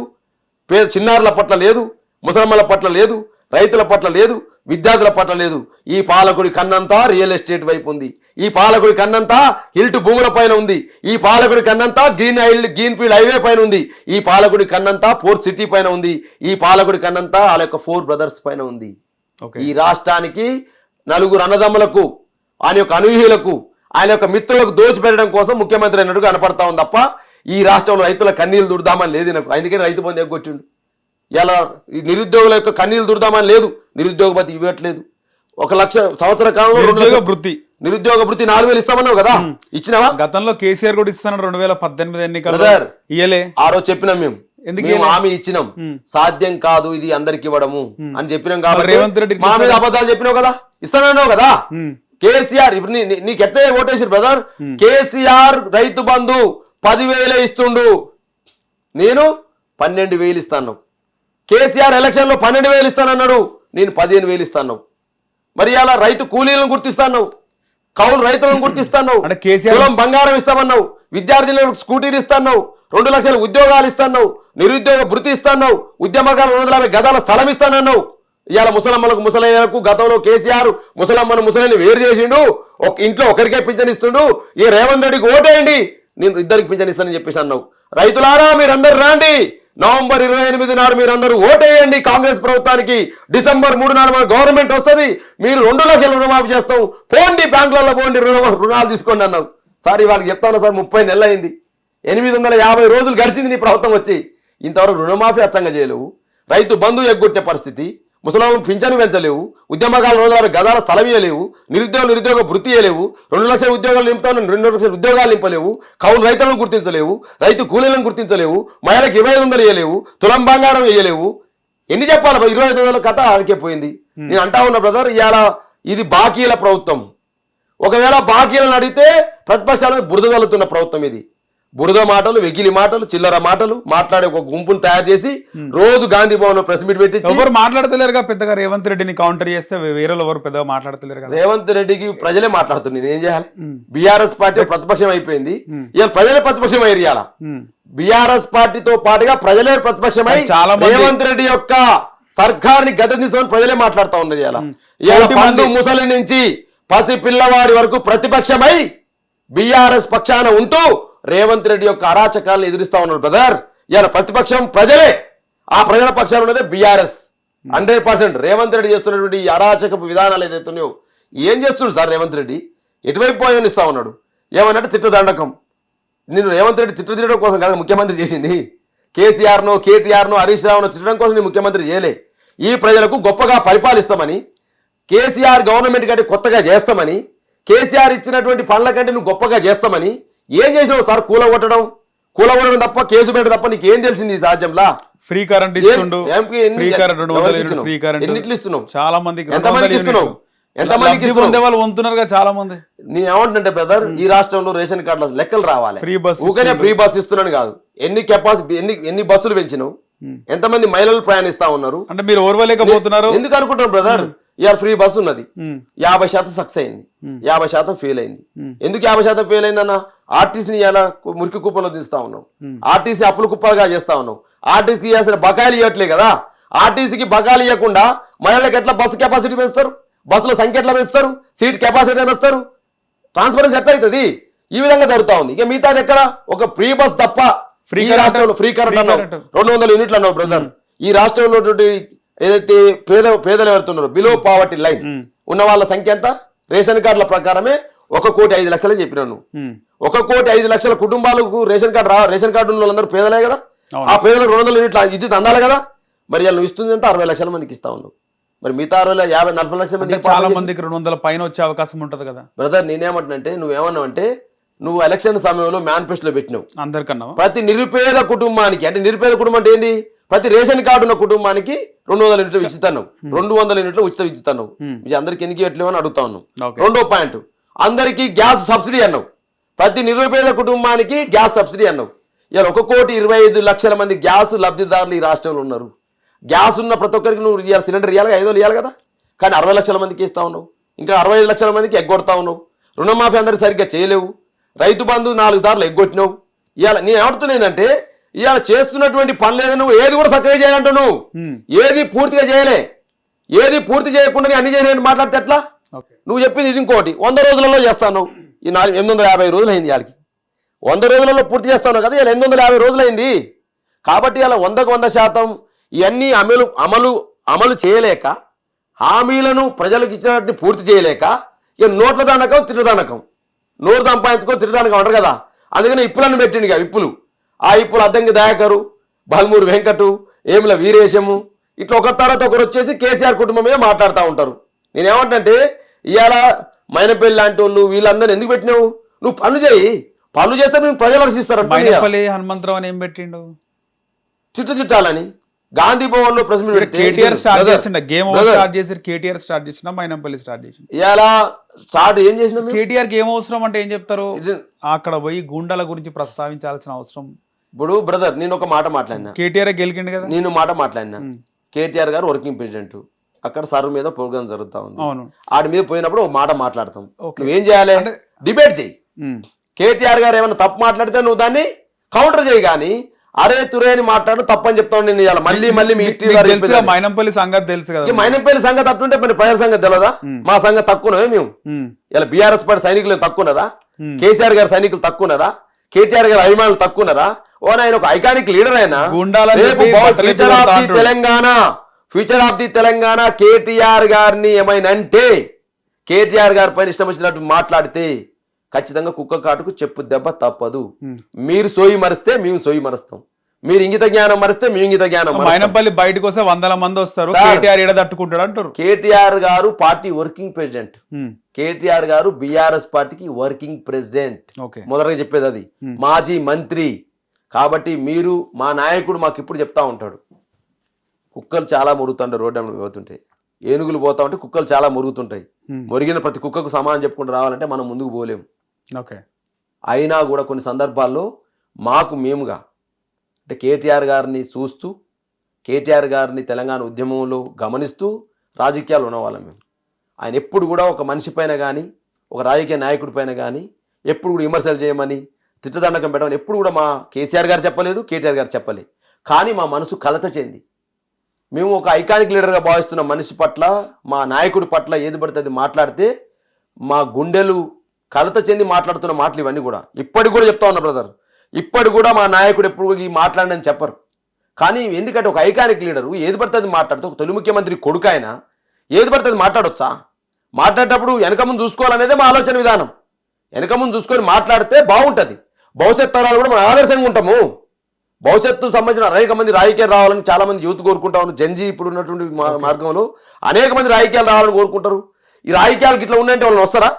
చిన్నారుల పట్ల లేదు, ముసలమ్మల పట్ల లేదు, రైతుల పట్ల లేదు, విద్యార్థుల పట్ల లేదు. ఈ పాలకుడి కన్నంతా రియల్ ఎస్టేట్ వైపు ఉంది, ఈ పాలకుడి కన్నంతా హిల్ట్ భూముల పైన ఉంది, ఈ పాలకుడి కన్నంతా గ్రీన్ ఫీల్డ్ హైవే పైన ఉంది, ఈ పాలకుడి కన్నంతా పోర్ట్ సిటీ పైన ఉంది, ఈ పాలకుడి కన్నంతా వాళ్ళ యొక్క 4 బ్రదర్స్ పైన ఉంది. ఈ రాష్ట్రానికి 4 అన్నదమ్ములకు, ఆయన యొక్క అనూహ్యులకు, ఆయన యొక్క మిత్రులకు దోచిపెట్టడం కోసం ముఖ్యమంత్రి అన్నట్టు కనపడతా ఉంది తప్ప ఈ రాష్ట్రంలో రైతుల కన్నీళ్లు దుడదామని లేదు నాకు. అందుకని రైతు బంధు ఎగ్గొచ్చిండు. ఇలా ఈ నిరుద్యోగుల యొక్క కన్నీళ్లు దుడదామని లేదు, నిరుద్యోగ భత్తి ఇవ్వట్లేదు. 1 లక్ష సంవత్సర కాలంలో నిరుద్యోగ భృతి 4,000 ఇస్తామన్నావు కదా, ఇచ్చినావా? గతంలో కేసీఆర్ కూడా ఇస్తాను 2018 ఎన్నికల్లో ఇయ్యలే. ఆ రోజు చెప్పినాం మేము హామీ ఇచ్చినాం, సాధ్యం కాదు ఇది అందరికి ఇవ్వడము అని చెప్పినాం కాబట్టి రేవంత్ రెడ్డి మా మీద అబద్ధాలు చెప్పినావు కదా, ఇస్తానన్నావు కదా. కేసీఆర్ ఇప్పుడు నీకు ఎట్లా ఓటేసారు బ్రదర్, కేసీఆర్ రైతు బంధు 10,000 ఇస్తుండు, నేను 12,000 ఇస్తాను. కేసీఆర్ ఎలక్షన్ లో 12,000 ఇస్తానన్నాడు, నేను 15,000 ఇస్తాను. మరి అలా రైతు కూలీలను గుర్తిస్తాను, కౌలు రైతులను గుర్తిస్తాను, కులం బంగారం ఇస్తామన్నావు, విద్యార్థులకు స్కూటీలు ఇస్తాను, 2 లక్షల ఉద్యోగాలు ఇస్తాను, నిరుద్యోగ భృతి ఇస్తాను, ఉద్యమకాల 250 గదాల స్థలం ఇస్తానన్నావు. ఇవాళ ముసలమ్మలకు ముసలయ్యలకు గతంలో కేసీఆర్ ముసలిని వేరు చేసిండు, ఒక ఇంట్లో ఒకరికే పింఛన్ ఇస్తుండు, ఈ రేవంత్ రెడ్డికి ఓటేయండి నేను 2కి పింఛన్ ఇస్తానని చెప్పేసి అన్నావు. రైతులారా మీరందరూ రాండి, నవంబర్ 28 నాడు మీరందరూ ఓటేయండి కాంగ్రెస్ ప్రభుత్వానికి, డిసెంబర్ 3 నాడు మన గవర్నమెంట్ వస్తుంది, మీరు 2 లక్షల రుణమాఫీ చేస్తాం, పోండి బ్యాంకులలో పోండి రుణాలు తీసుకోండి అన్నావు. సార్ వాళ్ళకి చెప్తా ఉన్నా సార్, 30 నెలలు అయింది, 850 రోజులు గడిచింది నీ ప్రభుత్వం వచ్చి, ఇంతవరకు రుణమాఫీ అచ్చంగా చేయలేవు, రైతు బంధు ఎగ్గొట్టే పరిస్థితి, ముసలాం పింఛను పెంచలేవు, ఉద్యమకాల 250 గదాల స్థలం ఇవ్వలేవు, నిరుద్యోగ భృతి ఇవ్వలేవు, 2 లక్షల ఉద్యోగాలు నింపుతాను 2 లక్షల ఉద్యోగాలు నింపలేవు, కౌలు రైతులను గుర్తించలేవు, రైతు కూలీలను గుర్తించలేవు, మహిళలకు 25,000 ఇవ్వలేవు, తులం బంగారం ఇవ్వలేవు. ఎన్ని చెప్పాలి? 25,000 కథ ఆడిపోయింది. నేను అంటా ఉన్నా బ్రదర్, ఇవాళ ఇది బాకీల ప్రభుత్వం. ఒకవేళ బాకీలను అడిగితే ప్రతిపక్షాలకు బురద తల్లుతున్న ప్రభుత్వం ఇది. బురద మాటలు, వెగిలి మాటలు, చిల్లర మాటలు మాట్లాడే ఒక గుంపును తయారు చేసి రోజు గాంధీ భవన్ లో ప్రెస్ మీట్ పెట్టి ఎవరు మాట్లాడతలేరుగా పెద్దగా. రేవంత్ రెడ్డిని కౌంటర్ చేస్తే వేరే ఎవరు పెద్దగా మాట్లాడతలేరు కదా. రేవంత్ రెడ్డికి ప్రజలే మాట్లాడుతుంది, ఏం చేయాలి? బీఆర్ఎస్ పార్టీ ప్రతిపక్షం అయిపోయింది, ఇవాళ ప్రజలే ప్రతిపక్షం అయ్యారు. ఇవాళ బీఆర్ఎస్ పార్టీతో పాటుగా ప్రజలే ప్రతిపక్షమై చాలా రేవంత్ రెడ్డి యొక్క సర్కార్ని గద్దెదించుకొని ప్రజలే మాట్లాడుతూ ఉన్నారు. ఇవాళ పండు ముసలి నుంచి పసి పిల్లవాడి వరకు ప్రతిపక్షమై బీఆర్ఎస్ పక్షాన ఉంటూ రేవంత్ రెడ్డి యొక్క అరాచకాలను ఎదురిస్తా ఉన్నారు బ్రదర్. ఇవాళ ప్రతిపక్షం ప్రజలే, ఆ ప్రజల పక్షాన ఉన్నదే బీఆర్ఎస్. 100% రేవంత్ రెడ్డి చేస్తున్నటువంటి ఈ అరాచకపు విధానాలు ఏదైతున్నాయో, ఏం చేస్తున్నాడు సార్ రేవంత్ రెడ్డి? ఎటువైపు పోయనిస్తా ఉన్నాడు? ఏమన్నట్టు చిట్టదండకం. నేను రేవంత్ రెడ్డి తిట్టడం కోసం కాదు ముఖ్యమంత్రి చేసింది, కేసీఆర్నో కేటీఆర్నో హరీష్ రావునో తిట్టడం కోసం నేను ముఖ్యమంత్రి చేయలే. ఈ ప్రజలకు గొప్పగా పరిపాలిస్తామని, కేసీఆర్ గవర్నమెంట్ కంటే కొత్తగా చేస్తామని, కేసీఆర్ ఇచ్చినటువంటి పనుల కంటే నువ్వు గొప్పగా చేస్తామని ఏం చేసినావు సార్? కూలగొట్టడం, కూలగొడడం తప్ప కేసు పెట్టడం తప్ప నీకు ఏం తెలిసింది ఈ సాధ్యంలా? ఫ్రీ కరెంట్ ఇస్తుండు, ఫ్రీ కరెంట్ 200 ఎవరికి యూనిట్ ఇచ్చినావు? ఫ్రీ కరెంట్ ఎన్నిట్లు ఇస్తున్నావు? చాలా మందికి ఎంతమందికి ఇస్తున్నావు? ఎంతమందికి లబ్ధి పొందే వాళ్ళు వంతున్నారు చాలా మంది. నేను ఏమంటుంటే బ్రదర్, ఈ రాష్ట్రంలో రేషన్ కార్డుల లెక్కలు రావాలి. ఫ్రీ బస్ ఊకనే ఫ్రీ బస్ ఇస్తున్నాను కాదు, ఎన్ని కెపాసిటీ ఎన్ని బస్సులు పెంచినావు, ఎంతమంది మహిళలు ప్రయాణిస్తా ఉన్నారు అంటే మీరు ఓర్వలేకపోతున్నారు. ఎందుకు అనుకుంటారు బ్రదర్? ఇవాళ ఫ్రీ బస్ ఉన్నది, 50% సక్సెస్ అయింది, 50% ఫెయిల్ అయింది. ఎందుకు 50% ఫెయిల్ అయిందన్న? ఆర్టీసీని ఇలా మురికి కుప్పలో తీస్తా ఉన్నావు, ఆర్టీసీ అప్పుల కుప్పలుగా చేస్తా ఉన్నావు, ఆర్టీసీకి ఇవ్వాల్సిన బకాయిలు ఇవ్వట్లే కదా. ఆర్టీసీకి బకాయిలు ఇవ్వకుండా మహిళలకు ఎట్లా బస్సు కెపాసిటీ పెంచుతారు, బస్సుల సంఖ్య ఎట్లా పెంచుతారు, సీట్ కెపాసిటీ పెంచుతారు, ట్రాన్స్పరెన్సీ ఎట్లా అవుతుంది? ఈ విధంగా జరుగుతా ఉంది. ఇక మిగతాది ఎక్కడ? ఒక ఫ్రీ బస్ తప్ప. ఫ్రీ రాష్ట్రంలో ఫ్రీ కరెంట్ అన్నావు, 200 యూనిట్లు అన్నావు బ్రదర్. ఈ రాష్ట్రంలో ఏదైతే పేదలు ఎవరుతున్నారో బిలో పావర్టీ లైన్ ఉన్న వాళ్ళ సంఖ్య ఎంత? రేషన్ కార్డుల ప్రకారమే 1,05,00,000 చెప్పినావు నువ్వు. 1,05,00,000 కుటుంబాలకు రేషన్ కార్డు ఉన్న వాళ్ళందరూ పేదలే కదా. ఆ పేదలకు 200 యూనిట్ల విద్యుత్ అందాలి కదా. మరి వాళ్ళు ఇస్తుంది ఎంత? 60 లక్షల మందికి ఇస్తా ఉన్నావు. మరి మిగతా 40 లక్షల మంది చాలా మందికి 200 పైన వచ్చే అవకాశం ఉంటది కదా బ్రదర్. నేనేమంటున్నంటే నువ్వేమన్నావు అంటే, నువ్వు ఎలక్షన్ సమయంలో మేనిఫెస్టోలో పెట్టినావు అందరికన్నా ప్రతి నిరుపేద కుటుంబానికి, అంటే నిరుపేద కుటుంబం అంటే ఏంది? ప్రతి రేషన్ కార్డు ఉన్న కుటుంబానికి 200 యూనిట్లు ఉచితన్నావు, 200 యూనిట్లు ఉచిత విద్యుత్ అన్నావు. మీ అందరికి ఎందుకు ఎట్లేమో అని అడుగుతా ఉన్నావు. రెండో పాయింట్, అందరికీ గ్యాస్ సబ్సిడీ అన్నావు, ప్రతి నిరుపేద కుటుంబానికి గ్యాస్ సబ్సిడీ అన్నావు. ఇలా 1,25,00,000 మంది గ్యాస్ లబ్ధిదారులు ఈ రాష్ట్రంలో ఉన్నారు. గ్యాస్ ఉన్న ప్రతి ఒక్కరికి నువ్వు సిలిండర్ ఇవ్వాలి, 500 ఇవ్వాలి కదా. కానీ 60 లక్షల మందికి ఇస్తా ఉన్నావు, ఇంకా 65 లక్షల మందికి ఎగ్గొడతా ఉన్నావు. రుణమాఫీ అందరికి సరిగ్గా చేయలేవు, రైతు బంధు 4 సార్లు ఎగ్గొట్టినావు. ఇవాళ నేను ఏమంటున్నానంటే, ఇవాళ చేస్తున్నటువంటి పనులు ఏదో నువ్వు ఏది కూడా సక్రియ చేయాలంటావు. నువ్వు ఏది పూర్తిగా చేయలే, ఏది పూర్తి చేయకుండా అన్ని చేయలేని మాట్లాడితే ఎట్లా? నువ్వు చెప్పింది ఇంకోటి, 100 రోజులలో చేస్తాను. ఈ 850 రోజులు అయింది వాళ్ళకి. 100 రోజులలో పూర్తి చేస్తాను కదా, ఇలా 850 రోజులు అయింది. కాబట్టి ఇలా 100కు 100% ఇవన్నీ అమలు చేయలేక, హామీలను ప్రజలకు ఇచ్చినట్టు పూర్తి చేయలేక, ఇక నోట్ల దండకం తిరుదండకం, నోరు సంపాదించుకో తిరుదండకం అంటారు కదా. అందుకని ఇప్పులను పెట్టిండు ఇక ఇప్పులు. ఆ ఇప్పులు అద్దంకి దయాకరు, బల్మూరు వెంకటు, ఏముల వీరేశము, ఇట్లా ఒకరి తర్వాత ఒకరు వచ్చేసి కేసీఆర్ కుటుంబం మీద మాట్లాడుతూ ఉంటారు. నేనేమంటే, ఇవాళ మైనపల్లి లాంటి వాళ్ళు వీళ్ళందరూ ఎందుకు పెట్టినావు? నువ్వు పనులు చేయి, పనులు చేస్తే మేము ప్రజలు రక్షిస్తారు. హనుమంతరావు అని ఏం పెట్టిండు? చుట్టాలని గాంధీ భవన్ లో ప్రెస్ మీట్ పెడితే కేటీఆర్ స్టార్ట్ చేసిండ, గేమ్ ఓవర్ స్టార్ట్ చేసి కేటీఆర్ స్టార్ట్ చేసిన, మైనంపల్లి స్టార్ట్ చేసిండు. ఇలా స్టార్ట్ ఏం చేసిన? కేటీఆర్ కి ఏం అవసరం అంటే ఏం చెప్తారు? అక్కడ పోయి గుండాల గురించి ప్రస్తావించాల్సిన అవసరం. ఇప్పుడు బ్రదర్ నేను ఒక మాట మాట్లాడినా, కేటీఆర్ గెలికిండు కదా. నేను మాట మాట్లాడినా, కేటీఆర్ గారు వర్కింగ్ ప్రెసిడెంట్, అక్కడ సర్వ్ మీద ప్రోగ్రామ్ జరుగుతా ఉంది. అవును, ఆడి మీద పోయినప్పుడు ఒక మాట మాట్లాడతాం. నువ్వేం చేయాలి? డిబేట్ చేయి. కేటీఆర్ గారు ఏమైనా తప్పు మాట్లాడితే నువ్వు దాన్ని కౌంటర్ చేయి. కానీ అరే తురే అని మాట్లాడు తప్పని చెప్తాను నేను. ఇవాళ మళ్ళీ మైనంపల్లి సంగతి తెలుసు కదా. మైనంపల్లి సంగతి అట్టుంటే మరి ప్రజల సంగతి తెలియదా? మా సంగతి తక్కువనే మేము. ఇలా బీఆర్ఎస్ పార్టీ సైనికులు తక్కువనరా? కేసీఆర్ గారి సైనికులు తక్కువనరా? కేటీఆర్ గారి అభిమానులు తక్కువనరా? ఓ ఆయన ఒక ఐకానిక్ లీడర్ అయినా future of the Telangana KTR గారిని ఏమైనా అంటే, కేటీఆర్ గారి పైన ఇష్టం వచ్చినట్టు మాట్లాడితే ఖచ్చితంగా కుక్క కాటుకు చెప్పు దెబ్బ తప్పదు. మీరు సోయి మరిస్తే మేము సోయి మరుస్తాం, మీరు ఇంగిత జ్ఞానం మరిస్తే మేము ఇంగిత జ్ఞానం. మైనంపల్లి బయటకు వస్తే 100 మంది వస్తారు, కేటీఆర్ ఏడ తట్టుకుంటాడు అంటారు. కేటీఆర్ గారు పార్టీ వర్కింగ్ ప్రెసిడెంట్, కేటీఆర్ గారు బీఆర్ఎస్ పార్టీకి వర్కింగ్ ప్రెసిడెంట్. మొదటగా చెప్పేది అది, మాజీ మంత్రి. కాబట్టి మీరు మా నాయకుడు మాకు ఇప్పుడు చెప్తా ఉంటాడు, కుక్కలు చాలా మురుగుతుంటాయి రోడ్డు పోతుంటాయి, ఏనుగులు పోతా ఉంటే కుక్కలు చాలా మురుగుతుంటాయి. మురిగిన ప్రతి కుక్కకు సమానం చెప్పుకుంటూ రావాలంటే మనం ముందుకు పోలేము. అయినా కూడా కొన్ని సందర్భాల్లో మాకు మేముగా అంటే కేటీఆర్ గారిని చూస్తూ, కేటీఆర్ గారిని తెలంగాణ ఉద్యమంలో గమనిస్తూ రాజకీయాలు ఉన్నవాళ్ళం మేము. ఆయన ఎప్పుడు కూడా ఒక మనిషి పైన కానీ, ఒక రాజకీయ నాయకుడి పైన కానీ ఎప్పుడు కూడా విమర్శలు చేయమని, తిట్టదండకం పెట్టమని ఎప్పుడు కూడా మా కేసీఆర్ గారు చెప్పలేదు, కేటీఆర్ గారు చెప్పలేదు. కానీ మా మనసు కలత చెంది, మేము ఒక ఐకానిక్ లీడర్గా భావిస్తున్న మనిషి పట్ల, మా నాయకుడి పట్ల ఏది పడితే అది మాట్లాడితే మా గుండెలు కలత చెంది మాట్లాడుతున్న మాటలు ఇవన్నీ కూడా ఇప్పటికి కూడా చెప్తా ఉన్నా బ్రదర్. ఇప్పటికి కూడా మా నాయకుడు ఎప్పుడు ఈ మాట్లాడని చెప్పరు. కానీ ఎందుకంటే ఒక ఐకానిక్ లీడరు ఏది పడితే అది మాట్లాడితే, ఒక తొలి ముఖ్యమంత్రి కొడుకు ఆయన ఏది పడితే అది మాట్లాడొచ్చా? మాట్లాడేటప్పుడు వెనక ముందు చూసుకోవాలనేదే మా ఆలోచన విధానం. వెనక ముందు చూసుకొని మాట్లాడితే బాగుంటుంది, భవిష్యత్ తరాలు కూడా మనం ఆదర్శంగా ఉంటాము. భవిష్యత్తు సంబంధించిన అనేక మంది రాజకీయాలు రావాలని చాలా మంది యూత్ కోరుకుంటా ఉన్నారు. జంజీ ఇప్పుడు ఉన్నటువంటి మార్గంలో అనేక మంది రాజకీయాలు రావాలని కోరుకుంటారు. ఈ రాజకీయాలకు ఇట్లా ఉన్నాయంటే వాళ్ళు వస్తారా?